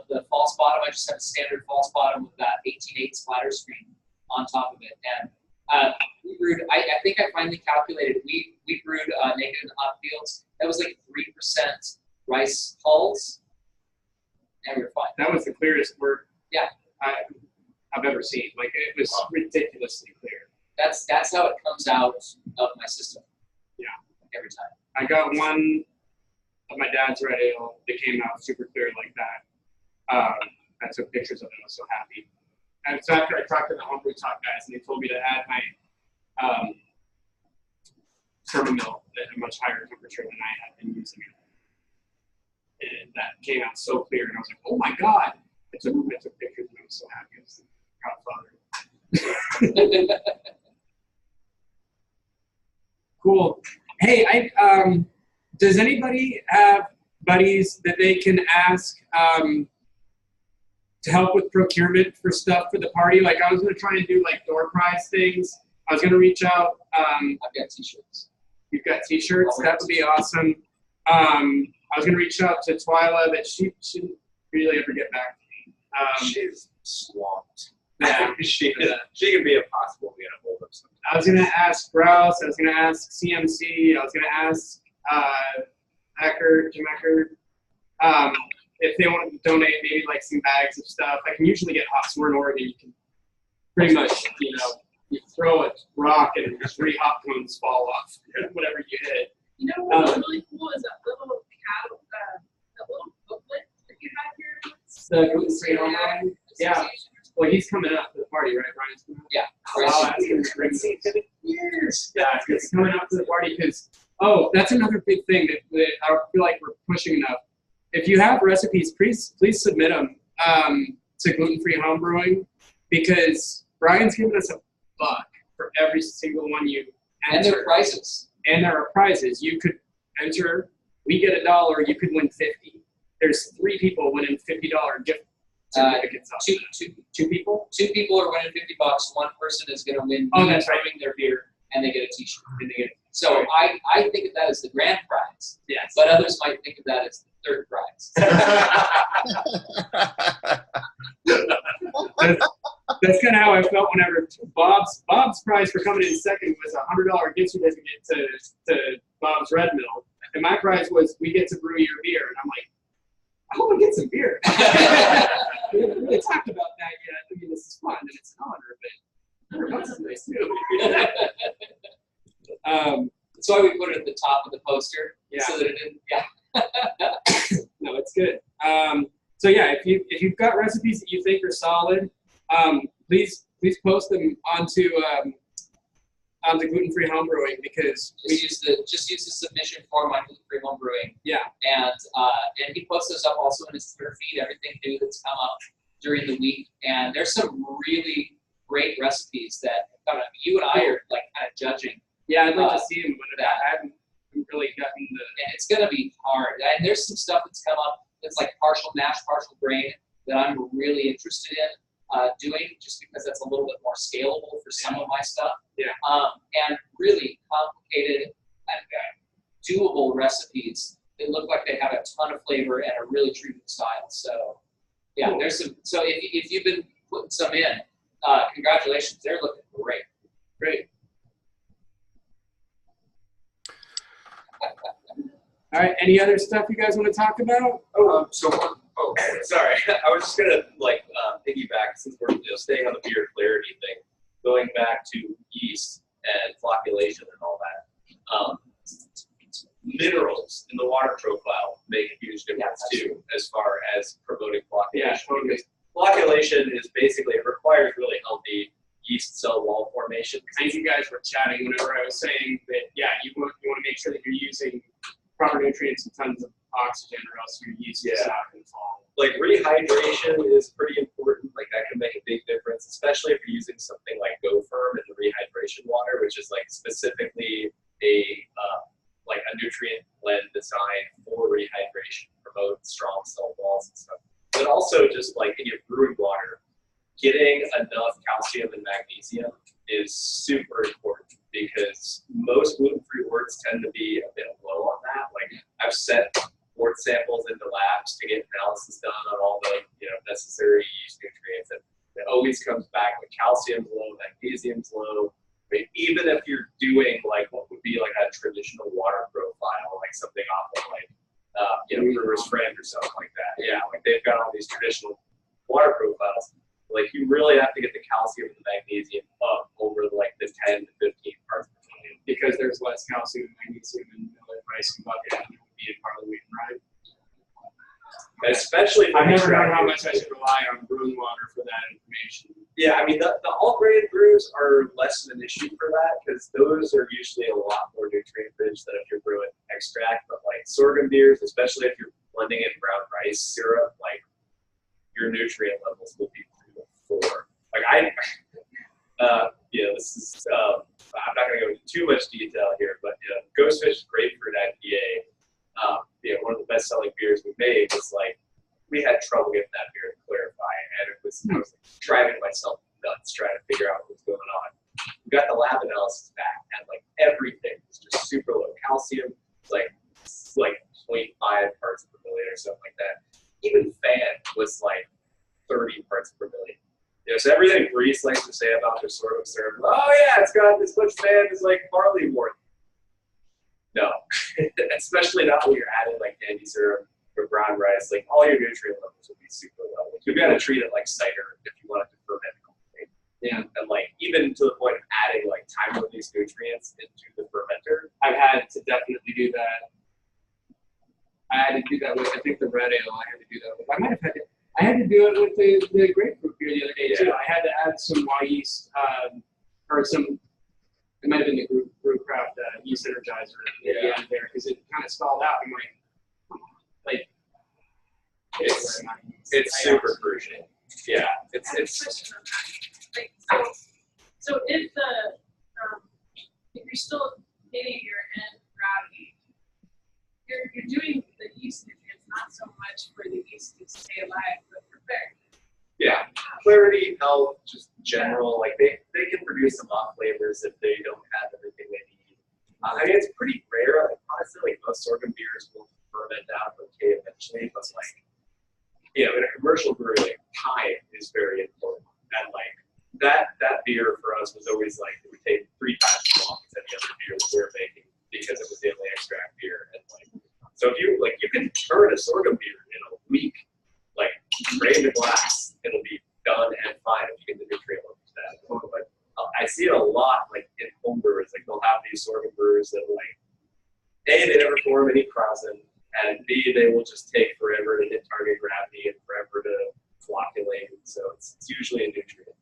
the false bottom. I just have a standard false bottom with that 18/8 splatter screen on top of it. And we brewed, I think I finally calculated, we brewed naked in the hop fields. That was like 3% rice hulls. And we were fine. That was the clearest wort Yeah. I've ever seen. Like it was ridiculously clear. That's how it comes out of my system. Yeah. Every time. I got one of my dad's red ale that came out super clear like that. I took pictures of it. I was so happy. And so after I talked to the Homebrew Talk guys, and they told me to add my thermomil at a much higher temperature than I had been using it. And that came out so clear, and I was like, oh my God. I took pictures, and I was so happy. I was Godfather. Cool. Hey, does anybody have buddies that they can ask to help with procurement for stuff for the party. Like I was gonna try and do like door prize things. I was gonna reach out. I've got t-shirts. You've got t-shirts. That would be awesome. I was gonna reach out to Twyla, but she didn't really ever get back to me. She's swamped. Yeah. She can be impossible to get a hold of sometimes. I was gonna ask Rouse. I was gonna ask CMC. I was gonna ask Jim Eckert, if they want to donate maybe like some bags of stuff. I can usually get hops. We're in Oregon. You can pretty much, you throw a rock and 3 hop cones fall off, whatever you hit. You know what's really cool is that little cattle, that little booklet that you have here. The gluten-free online. Yeah. Well, he's coming up to the party, right? Ryan's coming up? Yeah. Oh, that's going to bring years. Yeah, it's coming up to the party because, that's another big thing that I don't feel like we're pushing enough. If you have recipes, please submit them to gluten-free homebrewing because Brian's giving us $1 for every single one you enter. And there are prizes. And there are prizes. You could enter, we get $1, you could win 50. There's 3 people winning $50 gift certificates. Two people? 2 people are winning $50. 1 person is going to win That's right. their beer, and they get a t-shirt. And they get So I think of that as the grand prize. Yes. But others might think of that as the 3rd prize. That's kind of how I felt whenever Bob's prize for coming in second was a $100 gift certificate to Bob's Red Mill, and my prize was we get to brew your beer, and I'm like, I want to get some beer. We haven't really talked about that yet. I mean, this is fun and it's an honor, but $100 is nice too. That's why we put it at the top of the poster, Yeah. so that it didn't. Yeah. No, it's good. So yeah, if you've got recipes that you think are solid, please post them onto gluten-free homebrewing because Just use the submission form on gluten-free homebrewing. Yeah. And he posts those up also in his Twitter feed. Everything new that's come up during the week, and there's some really great recipes that you and I are like kind of judging. Yeah, I'd like to see them, but that. I haven't really gotten the. And it's gonna be hard. And there's some stuff that's come up that's like partial mash, partial grain that I'm really interested in doing, just because that's a little bit more scalable for some of my stuff. Yeah. And really complicated and doable recipes that look like they have a ton of flavor and are really true to the style. So yeah, Cool. there's some. So if you've been putting some in, congratulations, they're looking great. Great. All right. Any other stuff you guys want to talk about? Sorry. I was just gonna piggyback since we're staying on the beer clarity thing, going back to yeast and flocculation and all that. Minerals in the water profile make a huge difference too, as far as promoting flocculation. Yeah, totally. Because flocculation is basically, it requires really healthy yeast cell wall formation. I think you guys were chatting whenever I was saying that, you want to make sure that you're using proper nutrients and tons of oxygen, or else your yeast is not going to fall. Like rehydration is pretty important. Like that can make a big difference, especially if you're using something like Go Firm in the rehydration water, which is like specifically a nutrient blend designed for rehydration, promote strong cell walls and stuff. But also just like in your brewing water, getting enough calcium and magnesium is super important because most gluten-free worts tend to be a bit low on that. Like I've sent wort samples into labs to get analysis done on all the necessary yeast nutrients, and it always comes back with calcium's low, magnesium's low. I mean, even if you're doing like what would be like a traditional water profile, like something off of like Brewer's Friend or something like that. Yeah, like they've got all these traditional water profiles. Like you really have to get the calcium and the magnesium up over like the 10 to 15 parts per million. Because there's less calcium and magnesium in millet, rice, and bucket than would be in barley wheat, right? Especially if I've never known how much I should rely on brewing water for that information. Yeah, I mean, the all-grain brews are less of an issue for that because those are usually a lot more nutrient-rich than if you're brewing extract. But like sorghum beers, especially if you're blending in brown rice syrup, like your nutrient levels will be through the floor. Like this is, I'm not going to go into too much detail here, but Ghostfish Grapefruit IPA, one of the best-selling beers we made was like, we had trouble getting that beer to clarify. It's like 0.5 parts per million or something like that. Even fan was like 30 parts per million. You know, so everything Greece likes to say about their sorghum syrup, oh yeah, it's got this much fan, it's like barley wort. No, especially not when you're adding like candy syrup or brown rice. Like all your nutrient levels will be super low. Like, you've got to treat it like cider if you want it to ferment completely. Yeah, and like even to the point of adding like time-release nutrients into the fermenter. I've had to definitely do that. I had to do that with, I think, the red ale. I had to do that with. I might have had to. I had to do it with the grapefruit beer the other day too. I had to add some Y yeast or some. It might have been the Brewcraft yeast energizer at the end there because it kind of stalled out. I'm like it's super crucial. Yeah, it's. Question on that. Like, so if you're still hitting your end gravity, you're doing the yeast nutrients not so much for the yeast to stay alive, but for clarity. Yeah, clarity, health, just general. Like they can produce some off flavors if they don't have everything they need. I mean, it's pretty rare. Like honestly, like most sorghum beers will ferment out okay eventually, but like in a commercial brewery, like time is very important. And like that beer for us was always like it would take 3 times as long as any other beer that we were making because it was the only extract beer. And like so if you can turn a sorghum beer in a week, like drain the glass, it'll be done and fine if you get the nutrient levels that. But I see it a lot like in home brewers, like they'll have these sorghum brewers that like A, they never form any crossin, and B, they will just take forever to hit target gravity and forever to flocculate. So it's usually a nutrient.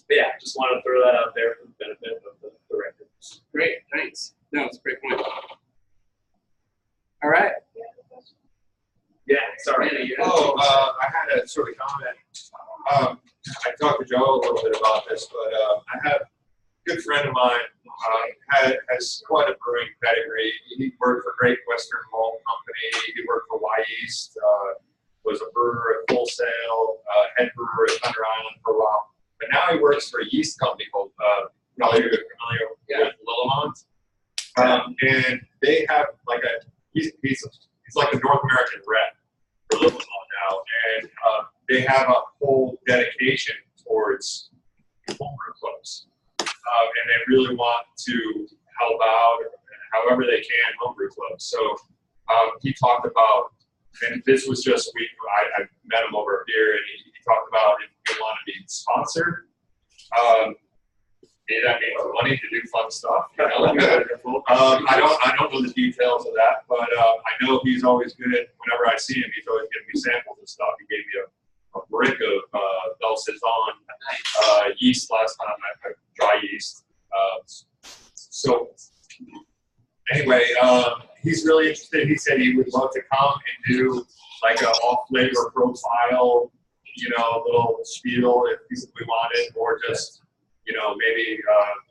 But yeah, just want to throw that out there for the benefit of the record. great. Thanks. No, it's a great point. All right. Yeah, sorry. I had a sort of comment. I talked to Joe a little bit about this, but I have a good friend of mine has quite a brewing pedigree. He worked for Great Western Malt Company. He worked for Y Yeast, was a brewer at Wholesale, head brewer at Thunder Island for a while. But now he works for a yeast company called, probably you're familiar with Lillemont. And they have like he's like a North American rep for Lillemont now. And they have a whole dedication towards homebrew clubs. And they really want to help out however they can homebrew clubs. So he talked about, and this was just I met him over a beer, and he talked about if you want to be sponsored, that means money to do fun stuff. You know? I don't know the details of that, but I know he's always good at, whenever I see him, he's always giving me samples of stuff. He gave me a brick of Belle Saison yeast last time, dry yeast. So anyway, he's really interested. He said he would love to come and do like a off-flavor profile, little spiel if we wanted, or just, maybe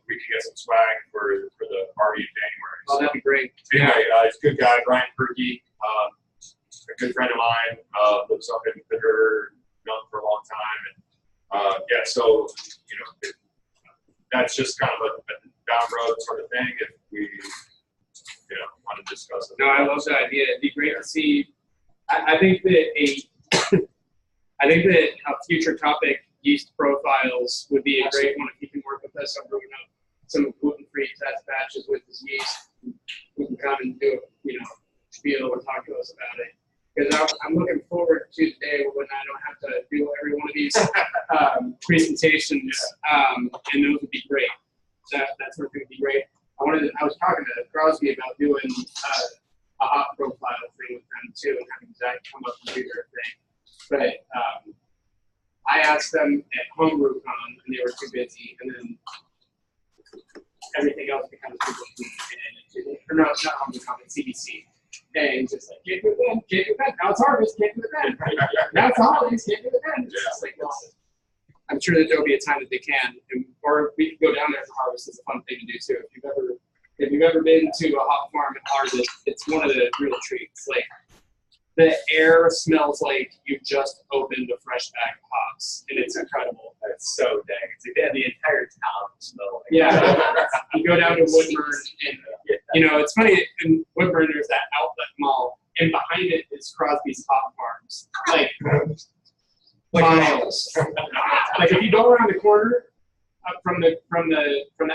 we could get some swag for the party in January. Oh, that'd be great. Anyway, he's a good guy, Brian Perky, a good friend of mine, lives up in Bitter, known for a long time, and so that's just kind of a down road sort of thing if we want to discuss it. No, I love the idea. It'd be great to see. I think that a future topic, yeast profiles, would be a great one if you can work with us on bringing up some gluten-free test batches with this yeast. We can come and do a spiel or talk to us about it. Because I'm looking forward to the day when I don't have to do every one of these presentations, and those would be great. That sort of thing would be great. I was talking to Crosby about doing a hop profile thing with them too, and having Zach come up and do their thing. But I asked them at HomebrewCon, and they were too busy, and then everything else becomes too busy. Or no, it's not HomebrewCon, it's CDC. And just like, can't do the pen, can't do the pen. Now it's harvest, can't do the pen. Now it's the holidays, can't do the pen. It's just like, well, I'm sure that there'll be a time that they can, or we can go down there for harvest. It's a fun thing to do too. If you've ever been to a hop farm and harvest, it's one of the real treats. Like the air smells like you just opened a fresh bag of hops, and it's incredible. It's so dang. It's like they have the entire town smell like Yeah, you go down to Woodburn, and You know, it's funny, in Woodburn, there's that outlet mall, and behind it is Crosby's Hot Farms. Like miles. Like if you go around the corner from the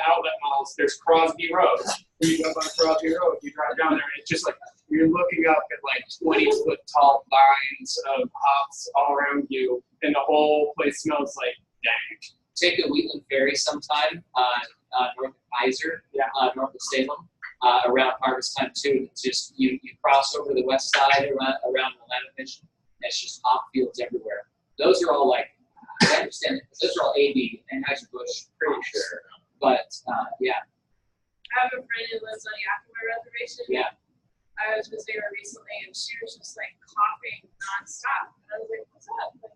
outlet malls, there's Crosby Road. You go up on Crosby Road, you drive down there, and it's just like you're looking up at like 20-foot tall vines of hops all around you, and the whole place smells like dank. Take the Wheatland Ferry sometime north of Kaiser, north of Salem, around harvest time too. It's just you cross over the west side around Atlanta Mission. And it's just hop fields everywhere. Those are all like, I understand it, those are all AB and Anheuser-Busch, pretty sure. But yeah. I have a friend who lives on Yakima Reservation. Yeah. I was visiting her recently, and she was just like coughing nonstop. And I was like, "What's up?" Like,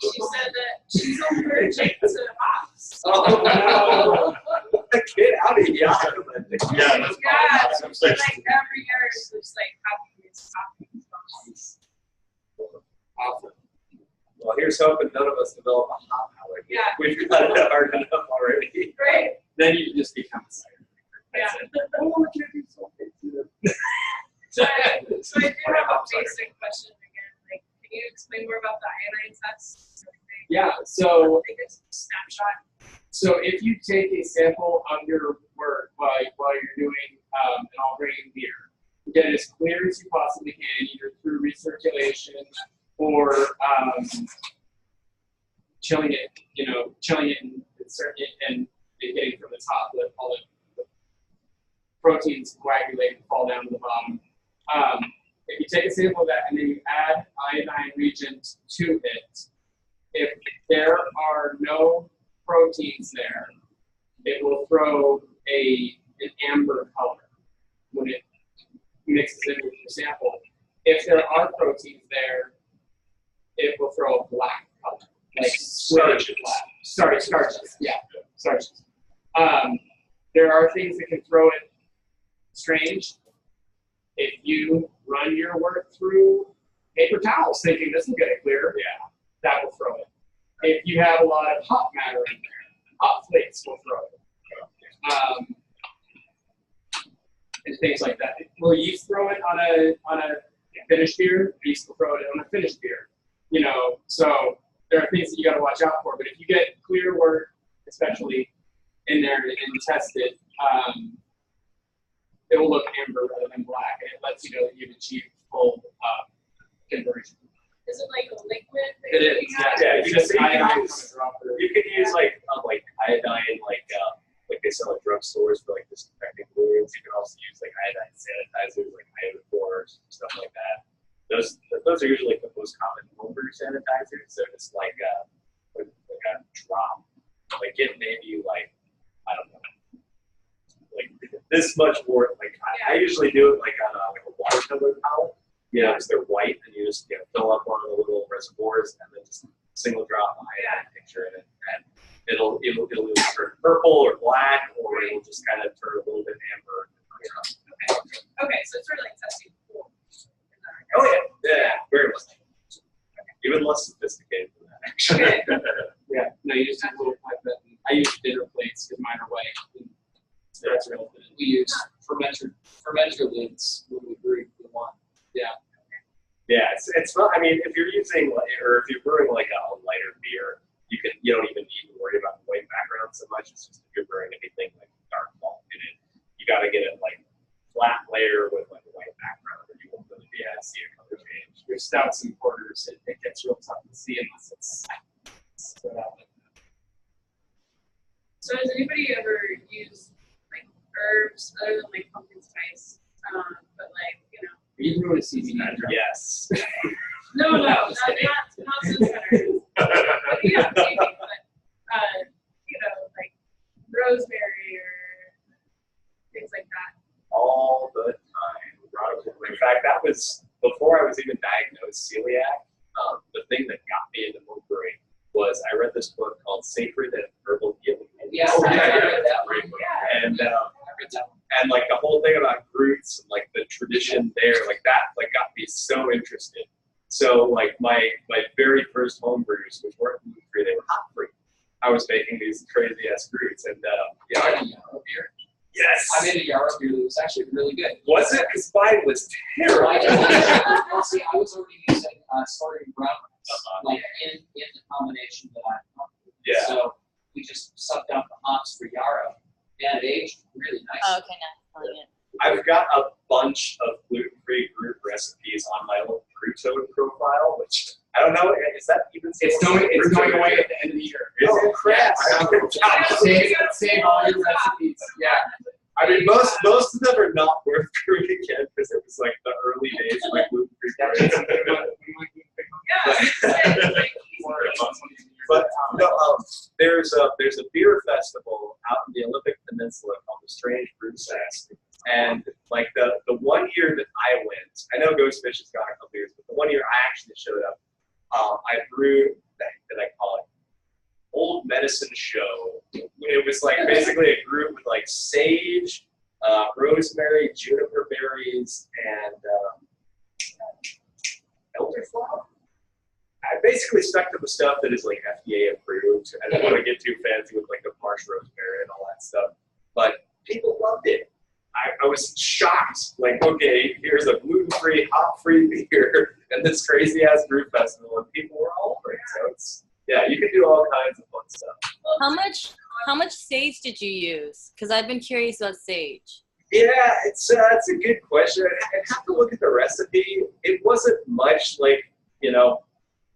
she said that she's allergic to hops. Oh no! Get out of here. Yeah, that's Yeah, awesome. she, like every year is just like having these coughing spells. Awesome. Well, here's hoping none of us develop a hop allergy. Yeah. We've got it hard enough already. Right. Then you just become a cider. Yeah. Oh, I can't do something. So I do have a basic question again. Like, can you explain more about the iodine tests? Yeah, so I think it's a snapshot. So if you take a sample of your work while you're doing an all-grain beer, get it as clear as you possibly can, either through recirculation or chilling it, and inserting it and getting from the top, let all the proteins coagulate and fall down to the bottom. If you take a sample of that and then you add iodine reagent to it, if there are no proteins there, it will throw an amber color when it mixes in with your sample. If there are proteins there, it will throw a black color, like Starches. black. Starches, yeah, starches. There are things that can throw it strange. If you run your work through paper towels, thinking this will get it clear, that will throw it. If you have a lot of hop matter in there, hop flakes will throw it. And things like that. Will yeast throw it on a finished beer? Yeast will throw it on a finished beer. So there are things that you got to watch out for. But if you get clear work, especially in there and test it, it will look amber rather than black, and it lets you know that you've achieved full conversion. Is it like a liquid? It is. Yeah, you just can iodine use- on a dropper. You could use like iodine, like they sell at drugstores for like disinfecting fluids. You can also use like iodine sanitizers, like iodophores, stuff like that. Those are usually like the most common homebrew sanitizers. So just like a drop, like it maybe like I don't know, like this much more. Like I usually do it like on a watercolor palette. Because they're white, and you just fill up one of the little reservoirs, and then just single drop iodine picture in it, and it'll either turn purple or black, or it'll just kind of turn a little bit amber. Okay, so it's sort of like testing pool. Oh yeah, very much. Even less sophisticated than that, actually. Yeah, no, you just use a little pipette. I use dinner plates because mine are white. So that's real good. We use fermenter lids when we brew the wine. Yeah. Yeah, it's not. I mean, if you're using or if you're brewing like a lighter beer, you don't even need to worry about the white background so much. It's just if you're brewing anything like dark malt in it, you got to get it like flat layer with like a white background, or you won't really be able to see a color change. Your stouts and porters, it gets real tough to see unless it's spread out like that. So has anybody ever used like herbs other than like pumpkin spice? But like, Are you brewing a CBD? Yes. no, not cinnamon. But yeah, maybe, but like rosemary or things like that. All the time. In fact, that was before I was even diagnosed celiac. The thing that got me into home brewing was I read this book called Sacred and Herbal Healing. Yes, I read that one. And I read that one. and like the whole thing about roots and like the tradition there, like that, like got me so interested. So like my very first home brews, which weren't gluten-free, they were hop-free. I was making these crazy ass roots, and Yarrow beer. yes, I made a Yarrow beer that was actually really good. Was it? Because mine was terrible. Well, see, I was already using sorghum brown rice, like in the combination that I'm with. Yeah. So we just sucked out the hops for Yarrow, and it aged really nice. Oh, okay, now I'm telling it. I've got a bunch of gluten-free group recipes on my little brew toad profile, which I don't know. Is that even? It's going away at the end of the year. Oh crap! Save all your recipes. Yeah. I mean, most of them are not worth brewing again because it was like the early days of my gluten-free But no, there's a beer festival out in the Olympic Peninsula called the Strange Brew Fest, and like the one year that I went, I know Ghost Fish has gone a couple years, but the one year I actually showed up, I brewed that I call it Old Medicine Show. It was like basically a group with like sage, rosemary, juniper berries, and elderflower. I basically stuck to the stuff that is like FDA approved. I didn't want to get too fancy with like the marsh rosemary and all that stuff, but people loved it. I was shocked. Like, okay, here's a gluten-free, hop-free beer and this crazy-ass brew festival, and people were all over it. So it's, yeah, you can do all kinds of fun stuff. How much sage did you use? Because I've been curious about sage. Yeah, it's a good question. I'd have to look at the recipe. It wasn't much, like, you know,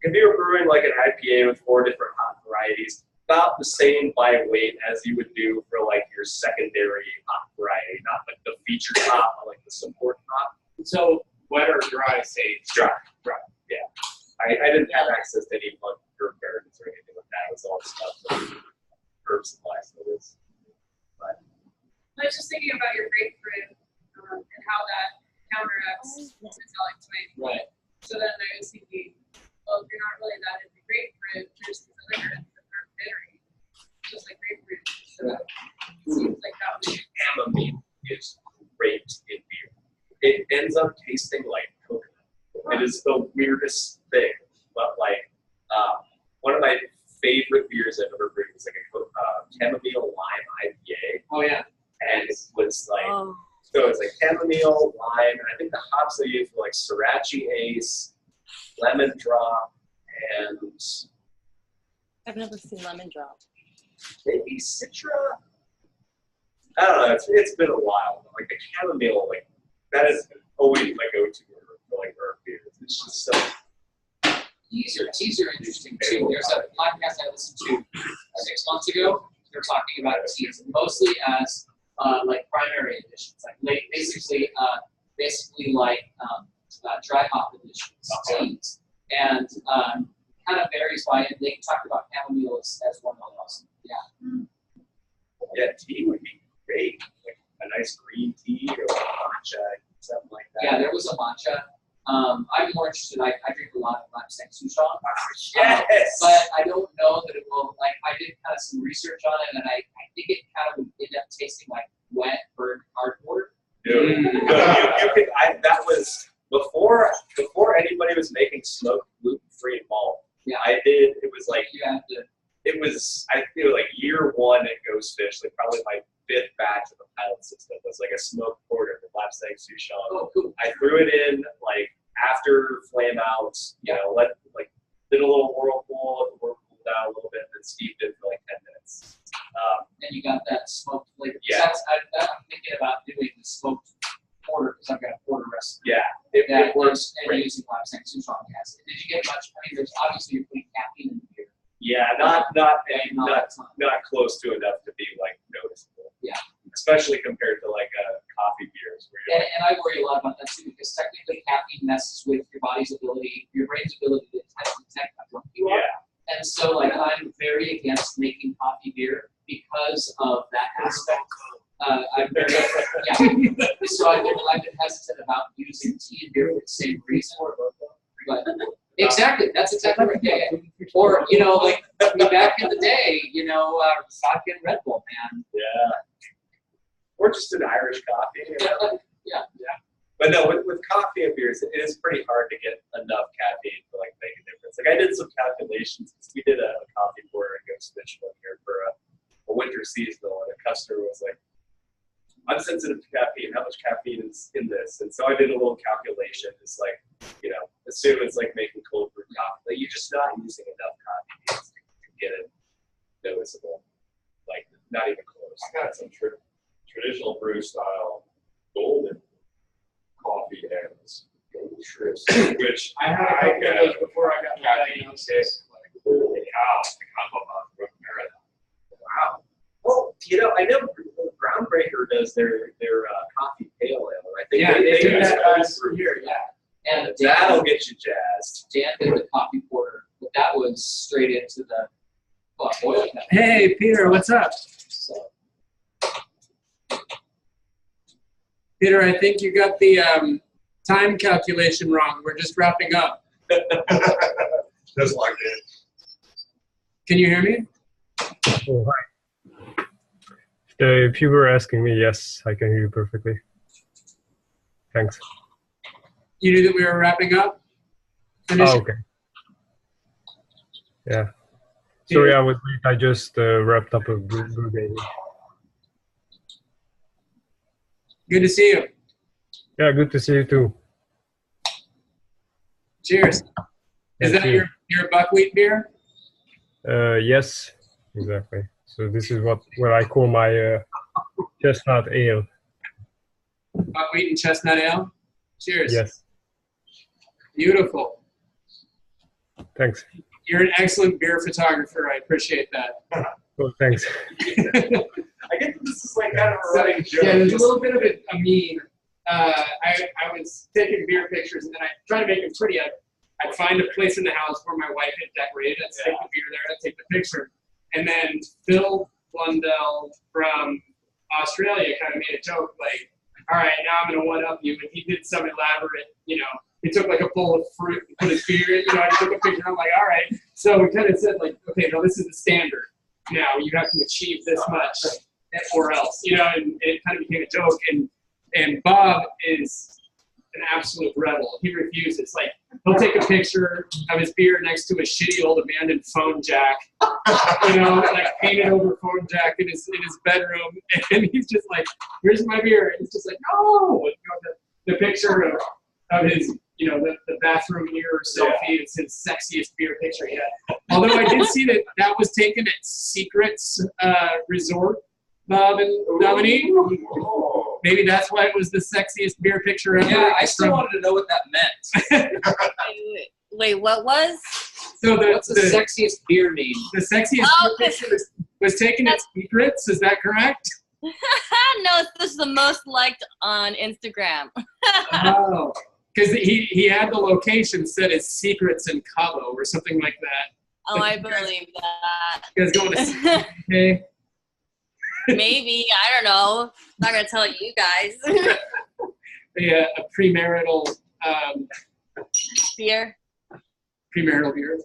if you were brewing like an IPA with 4 different hop varieties, about the same by weight as you would do for like your secondary hop variety, not like the featured hop, but like the support hop. So wet or dry sage? Dry, yeah. I didn't have access to any like herb gardens or anything like that. It was all stuff like herb supply. So it is. But I was just thinking about your grapefruit and how that counteracts metallic twang. Right. So then I was thinking, well, if you're not really that into grapefruit, there's these other herbs that are berry, just like grapefruit. So it seems like that would be chamomile is great in beer. It ends up tasting like coconut. It is the weirdest thing, but like one of my favorite beers I've ever brewed was like a chamomile lime IPA. Oh yeah. And it was like, so it's like chamomile, lime, and I think the hops they use were like Sriracha Ace, lemon drop, and I've never seen lemon drop. maybe Citra. I don't know. It's been a while. Like the chamomile, like that is always my go-to for like herb beers. It's just so. Teas are interesting too. There's a podcast I listened to 6 months ago. They're talking about teas mostly as like primary additions, like basically like dry hop additions, teas, and kind of varies by it. They talked about chamomile as one of those. Yeah. Yeah, tea would be great. Like a nice green tea or matcha, something like that. Yeah, there was a matcha. I'm more interested. I drink a lot of lime souchong. Yes. But I don't know that it will. Like I did kind of some research on it, and I think it kind of would end up tasting like wet burnt cardboard. Dude, no, you could. That was before anybody was making smoked gluten-free malt. Yeah. I did. It was like You have to. it was. I feel like year 1 at Ghost Fish, like probably my 5th batch of the pilot system was like a smoked porter with lapsang souchong. Oh, cool. I threw it in like after flame out. You know, did a little whirlpool, let the whirlpool cool down a little bit, and then steeped it for like 10 minutes. And you got that smoked flavor. Yeah. I'm thinking about doing the smoked porter because I've got a porter recipe. Yeah, it works and great. using lapsang souchong acid. Did you get much? I mean, there's obviously you're putting caffeine in the beer. Yeah, not close to enough to be like noticeable. Yeah. Especially compared to like coffee beers. Where you're And I worry a lot about that too because technically caffeine messes with your body's ability, your brain's ability to detect how drunk you are. Yeah. And so like I'm very against making coffee beer because of that aspect. I'm very So I've been hesitant about using tea and beer for the same reason. But exactly, that's exactly right. Yeah. Or you know, like back in the day, you know, vodka and Red Bull, man. Yeah. Or just an Irish coffee. You know? Yeah. But no, with coffee and beers, it is pretty hard to get enough caffeine to like make a difference. Like I did some calculations. We did a coffee porter at Ghost Fish one year for a winter seasonal, and the customer was like, I'm sensitive to caffeine. How much caffeine is in this? And so I did a little calculation. It's like, assume it's like making cold brew coffee. Like you're just not using enough coffee beans to get it noticeable. Like not even close. I got some traditional brew style golden coffee ends, which I had a couple of those before I got caffeine diagnosed. kick. Like, holy cow! I'm about to run a marathon. Wow. Well, I know Groundbreaker does their coffee pale ale. I think Yeah, they did that last brew. year. Yeah. And That'll get you jazzed. Dan did the coffee porter, but that was straight into the boil kettle. Hey, Peter, what's up? So Peter, I think you got the time calculation wrong. We're just wrapping up. Just like it. Can you hear me? Oh, hi. If you were asking me, yes, I can hear you perfectly. Thanks. You knew that we were wrapping up? Oh, okay. Yeah. Sorry, I was late. I just wrapped up a brew day. Good to see you. Yeah, good to see you too. Cheers. Is that cheers. your buckwheat beer? Yes, exactly. So this is what I call my chestnut ale. Buckwheat and chestnut ale? Cheers. Yes. Beautiful. Thanks. You're an excellent beer photographer. I appreciate that. Oh, thanks. I guess this is like kind of a running joke. Yeah, there's a little bit of a meme. I was taking beer pictures, and then I try to make them pretty. I'd find a place in the house where my wife had decorated. I'd stick the beer there. I'd take the picture. And then Phil Blundell from Australia kind of made a joke like, all right, now I'm going to one-up you. And he did some elaborate, he took like a bowl of fruit and put his beer in, I took a picture. I'm like, all right. So we kind of said like, okay, no, this is the standard. Now you have to achieve this much or else, and it kind of became a joke. And Bob is an absolute rebel. He refuses. Like, he'll take a picture of his beer next to a shitty old abandoned phone jack, like painted over phone jack in his bedroom. And he's just like, here's my beer. And he's just like, no. The picture of his, the bathroom mirror selfie is his sexiest beer picture yet. Although I did see that was taken at Secrets Resort, Bob and Dominique. Maybe that's why it was the sexiest beer picture ever. yeah, I still wanted to know what that meant. Wait, what was? So What's the sexiest beer name? the sexiest beer picture was taken at Secrets. Is that correct? No, it's just the most liked on Instagram. Oh, because he had the location set as Secrets in Cabo or something like that. Oh, I believe that. You guys going to Secrets? Okay. Maybe, I don't know. I'm not gonna tell you guys. Yeah, a premarital Beer. premarital beer.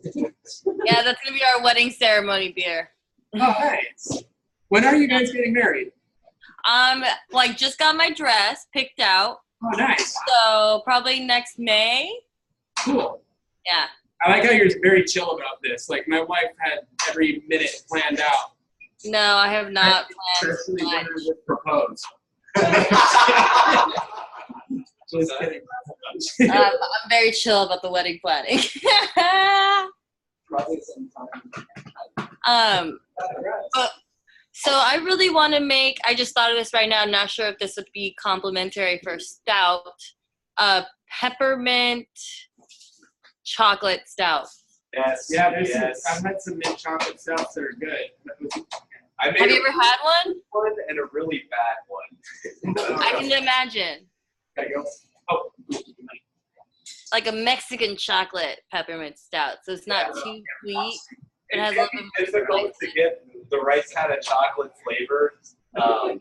Yeah, that's gonna be our wedding ceremony beer. Oh, nice. When are you guys getting married? Just got my dress picked out. Oh, nice. So probably next May. Cool. Yeah. I like how you're very chill about this. Like, my wife had every minute planned out. No, I have not Especially when planned I would propose. Just kidding. much. I'm very chill about the wedding planning. So I really want to make, I just thought of this right now, I'm not sure if this would be complimentary for stout, peppermint chocolate stout. Yes. Yeah, I've had some mint chocolate stouts that are good. I made Have you ever had one? and a really bad one. I can imagine. Gotta go. Oh. Like a Mexican chocolate peppermint stout. So it's not too sweet. It has a little bit more difficult spice. to get the right kind of chocolate flavor. I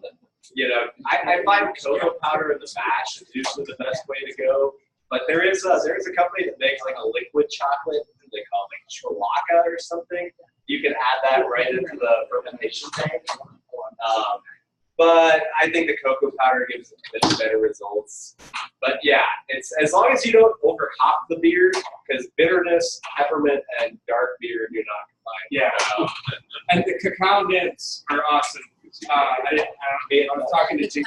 find cocoa powder in the mash is usually the best way to go. But there is a company that makes like a liquid chocolate. They call it like Chilaka or something. You can add that right into the fermentation tank. But I think the cocoa powder gives better results. But yeah, it's as long as you don't over hop the beer, because bitterness, peppermint, and dark beer do not combine. Yeah. And the cacao nibs are awesome. I was talking to JP.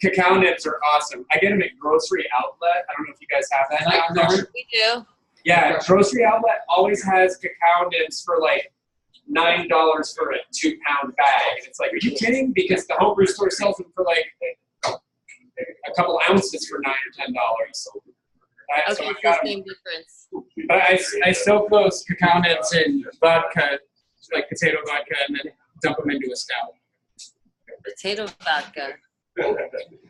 Cacao nibs are awesome. I get them at Grocery Outlet. I don't know if you guys have that down there. We do. Yeah, Grocery Outlet always has cacao nibs for like $9 for a 2-pound bag. And it's like, are you kidding? Because the homebrew store sells them for like a couple ounces for $9 or $10. Okay, So it's I the got 'em. same difference. But I soak those cacao nibs in vodka, like potato vodka, and then dump them into a stout. Potato vodka.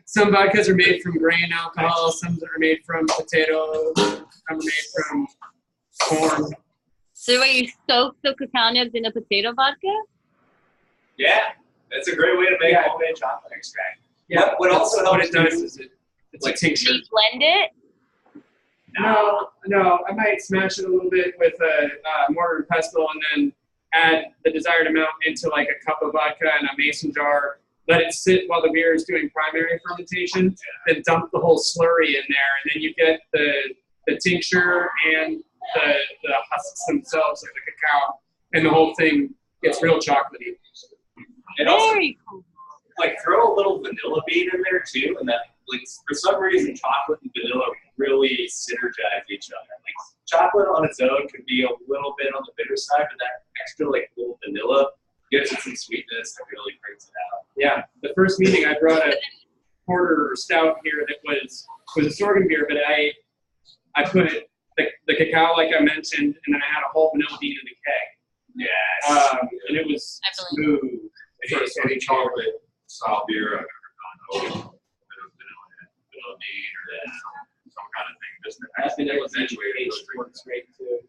Some vodkas are made from grain alcohol, some are made from potatoes, some are made from corn. So wait, you soak the cacao nibs in a potato vodka? Yeah, that's a great way to make Yeah. homemade chocolate extract. Yeah, What also what helps it does too- is it's like a tincture. Do you blend it? No, I might smash it a little bit with a mortar and pestle and then add the desired amount into like a cup of vodka in a mason jar. Let it sit while the beer is doing primary fermentation, then dump the whole slurry in there, and then you get the tincture and the husks themselves of the cacao, and the whole thing gets real chocolatey. And also, Very cool. like, throw a little vanilla bean in there too, and that, like, for some reason, chocolate and vanilla really synergize each other. Like, chocolate on its own could be a little bit on the bitter side, but that extra, like, little vanilla gives it some sweetness that really brings it out. Yeah, the first meeting I brought a porter or stout here that was a sorghum beer, but I put it the cacao like I mentioned, and then I had a whole vanilla bean in the keg. Yes. And it was smooth. Any chocolate style beer I've ever gone over with vanilla bean or some kind of thing. Just Vanilla accentuate it. works great too.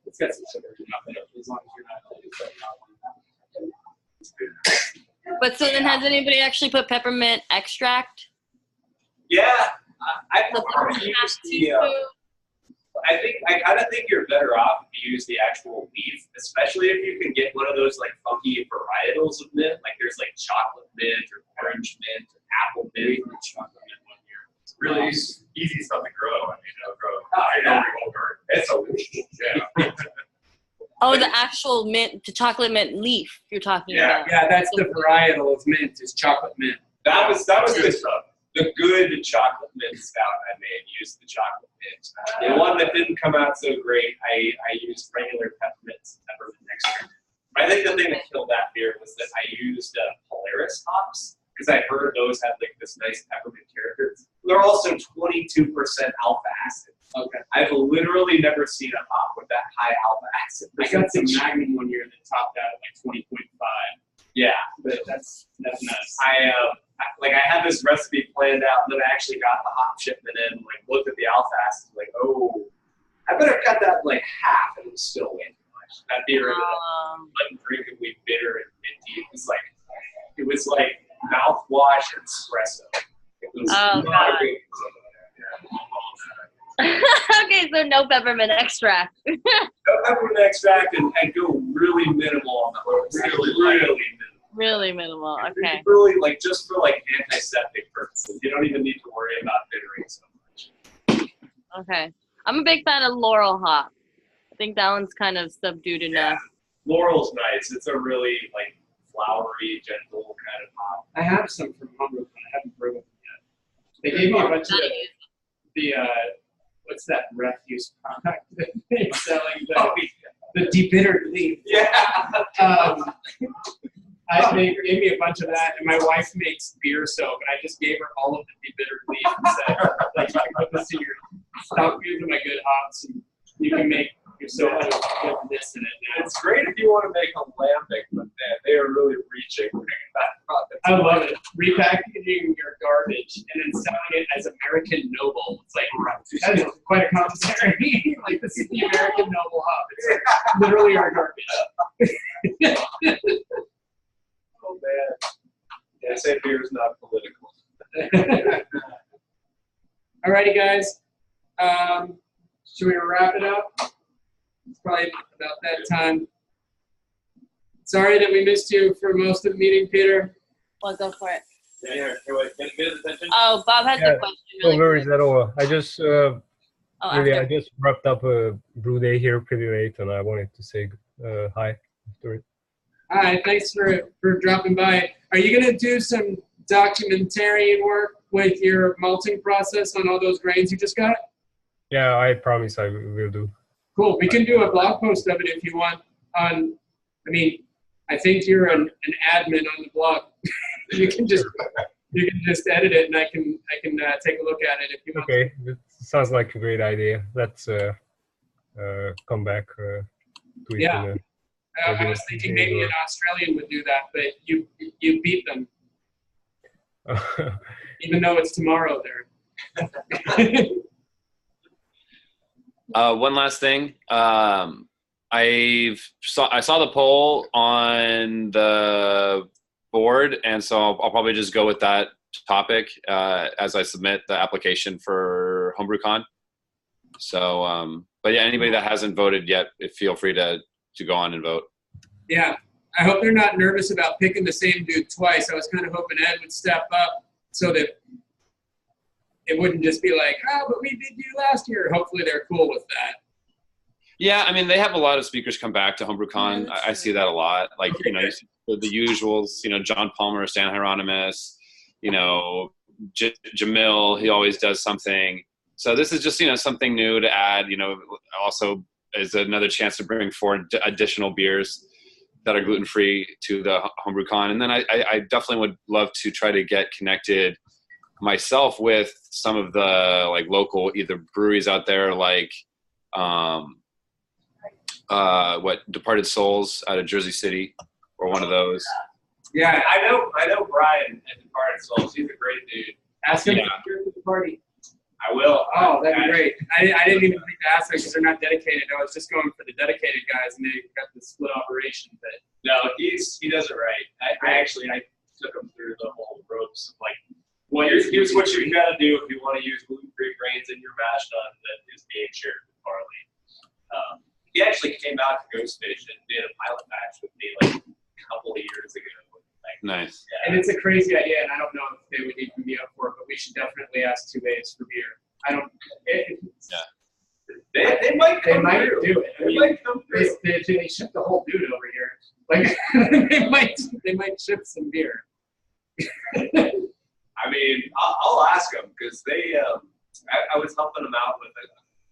It's got some sugar in it, as long as you're not. But so then, has anybody actually put peppermint extract? Yeah, I The prefer to peppermint use the. teaspoon? I kind of think you're better off if you use the actual leaf, especially if you can get one of those like funky varietals of mint. Like there's like chocolate mint or orange mint or apple mint. Chocolate mint one year. It's really easy stuff to grow. I mean, it'll grow. yeah. It's a yeah. Oh, the actual mint, the chocolate mint leaf you're talking about. Yeah, that's the varietal of mint is chocolate mint. That was good stuff. The good chocolate mint stout I made used the chocolate mint. The one that didn't come out so great, I used regular peppermint extract. But I think the thing that killed that beer was that I used Polaris hops because I heard those had like this nice peppermint character. They're also 22% alpha acid. Okay. I've literally never seen a hop with that high alpha acid. I got some Magnum one year that topped out at like 20.5. Yeah, but that's nuts. I had this recipe planned out, and then I actually got the hop shipment in, like looked at the alpha acid, like, oh, I better cut that in like half, and it was still way too much. That beer ended up undrinkably bitter and minty. It was like mouthwash espresso. It was Oh, not God. a great. Okay, so no peppermint extract. No peppermint extract and go really minimal on the herbs. Really minimal. Really minimal. Okay. Really, like, just for like antiseptic purposes. You don't even need to worry about bittering so much. Okay. I'm a big fan of laurel hop. I think that one's kind of subdued enough. Laurel's nice. It's a really like flowery, gentle kind of hop. I have some from Homebrew, but I haven't brewed them yet. They gave me a bunch of the what's that refuse product that they're selling? The debittered leaf. Yeah. They gave me a bunch of that, and my wife makes beer soap, and I just gave her all of the debittered leaf and said, like, you can put this in your, stop using my good hops, and you can make your soap with this in it now. It's great if you want to make a lambic, but man, they are really reaching for that product. I love it. Repackaging your garbage and then selling it as American Noble. It's like, that is quite a commentary. Like, this is the American Noble hop. It's like literally our garbage. Oh man. Yeah, say beer is not political. Alrighty, guys. Should we wrap it up? It's probably about that time. Sorry that we missed you for most of the meeting, Peter. Well, go for it. Yeah, here, wait, get his attention. Oh, Bob has a question. No Really worries at all. I just really, after. I just wrapped up a brew day here pretty late, and I wanted to say hi after it. Hi, thanks for dropping by. Are you going to do some documentarian work with your malting process on all those grains you just got? Yeah, I promise I will do. Cool. We can do a blog post of it if you want. I mean, I think you're an admin on the blog. you can just edit it, and I can take a look at it if you want. Okay, that sounds like a great idea. Let's come back to it. Yeah. I was thinking maybe an Australian would do that, but you beat them, even though it's tomorrow there. One last thing. I saw the poll on the board, and so I'll probably just go with that topic as I submit the application for HomebrewCon. So, but yeah, anybody that hasn't voted yet, feel free to go on and vote. Yeah, I hope they're not nervous about picking the same dude twice. I was kind of hoping Ed would step up so that it wouldn't just be like, oh, but we did you last year. Hopefully they're cool with that. Yeah, I mean, they have a lot of speakers come back to HomebrewCon. Yeah, I see that a lot. Like, okay, you know, the usuals, you know, John Palmer, Stan Hieronymus, you know, Jamil, he always does something. So this is just, you know, something new to add, you know, also is another chance to bring forward additional beers that are gluten-free to the HomebrewCon. And then I definitely would love to try to get connected myself with some of the like local either breweries out there, like Departed Souls out of Jersey City, or one of those. Yeah, I know Brian at Departed Souls. He's a great dude. Ask him Yeah. to be here for the party. I will. Oh, that'd be great. I didn't even think to ask them because they're not dedicated. I was just going for the dedicated guys, and they got the split operation. But No, he does it right. I took him through the whole ropes of like, well, here's what you've got to do if you want to use gluten-free grains in your mash tun that is being shared with barley. He actually came out to Ghost Fish and did a pilot batch with me like a couple of years ago. Like, Nice. yeah. and it's a crazy idea, and I don't know if they would even be up for it. But we should definitely ask 2 days for beer. I don't. They might They come might through. do it. I They mean, might come through. they ship the whole dude over here. Like they might ship some beer. I mean, I'll ask them because they. I was helping them out with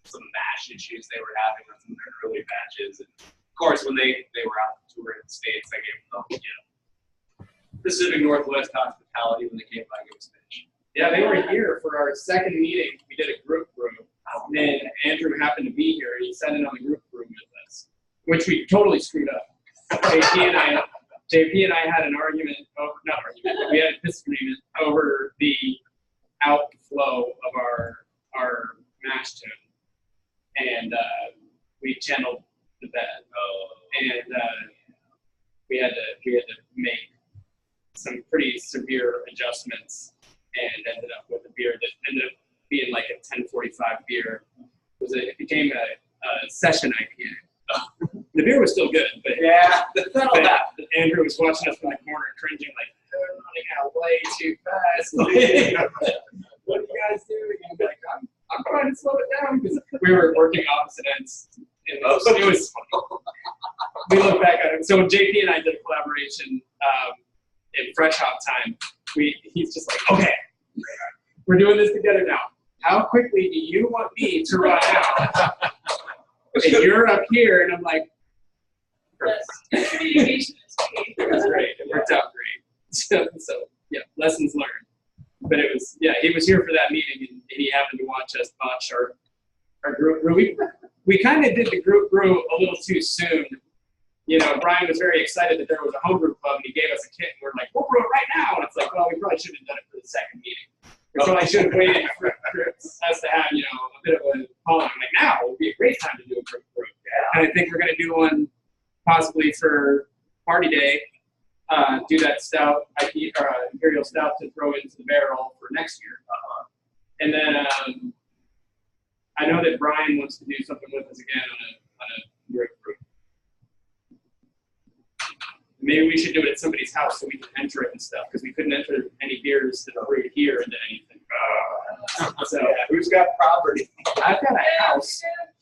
some mash issues they were having on some of their early batches, and of course, when they were out touring the states, I gave them, you know, Pacific Northwest hospitality when they came by Ghost Fish. Yeah, they were here for our second meeting. We did a group brew, and Andrew happened to be here. He sat in on the group brew with us, which we totally screwed up. JP and I had an argument, not argument, but we had a disagreement over the outflow of our mash tun, and we channeled the bed, and we had to make some pretty severe adjustments, and ended up with a beer that ended up being like a 1045 beer. It became a session IPA. The beer was still good, but Yeah, Andrew was watching us from the corner, cringing like, "They're running out way too fast." What are you guys doing? And I'd be like, I'm trying to slow it down because we were working opposite ends. It was we look back at it. So when JP and I did a collaboration in Fresh Hop time, he's just like, okay, we're doing this together now. How quickly do you want me to run out? And you're up here, and I'm like, Communication is key. it was great. It worked out great. So yeah, lessons learned. But it was, yeah, he was here for that meeting, and he happened to watch us botch our group brew. We kind of did the group brew a little too soon. You know, Brian was very excited that there was a homebrew club, and he gave us a kit, and we're like, we'll brew it right now. And it's like, well, we probably should have done it for the second meeting. We probably should have waited for us to have, you know, a bit of a calling. I'm like, now would be a great time to do a group brew. And I think we're going to do one possibly for Party Day. Do that stout, imperial stout to throw into the barrel for next year. And then I know that Brian wants to do something with us again on a group brew. Maybe we should do it at somebody's house so we can enter it and stuff, because we couldn't enter any beers that are brewed here into anything. So who's got property? I've got a house.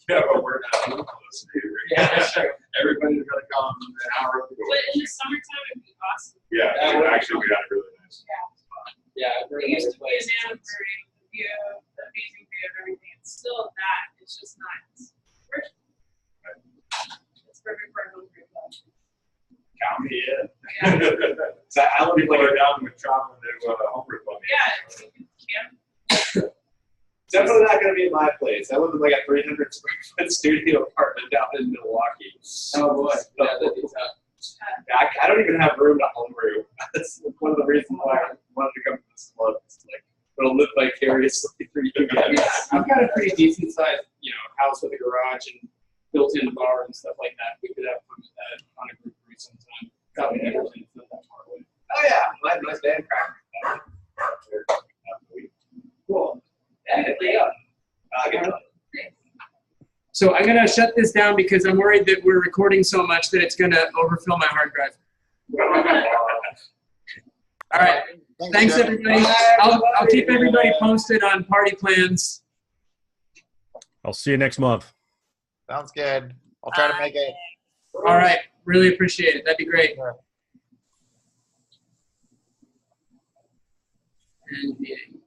Yeah, but we're not close to it. Yeah, that's true. Everybody's gonna come an hour up the door. But in the summertime, it'd be awesome. Yeah, actually, we got it really nice. Yeah, I've heard It of used other to be a places. nano brewery with the view, the amazing view of everything. It's still that. It's just not. It's perfect. It's perfect for a home brew club. Count me in. Yeah. So I love people are down with traveling to Homebrew Club. Yeah. You can Definitely not going to be my place. I live in like a 300 square foot studio apartment down in Milwaukee. Oh boy, yeah, that'd be tough. I don't even have room to homebrew. That's one of the reasons why I wanted to come to this club. It's like, it'll live vicariously through you guys. I've got a pretty decent sized, house with a garage and built-in bar and stuff like that. We could have fun with that on a group brew sometime. Probably never been, it's not that far away. Oh yeah, nice band cracker. Cool. Yeah. So I'm gonna shut this down because I'm worried that we're recording so much that it's gonna overfill my hard drive. All right. Thanks everybody. I'll keep everybody posted on party plans. I'll see you next month. Sounds good. I'll try to make it. All right. Really appreciate it. That'd be great. Sure. And meeting.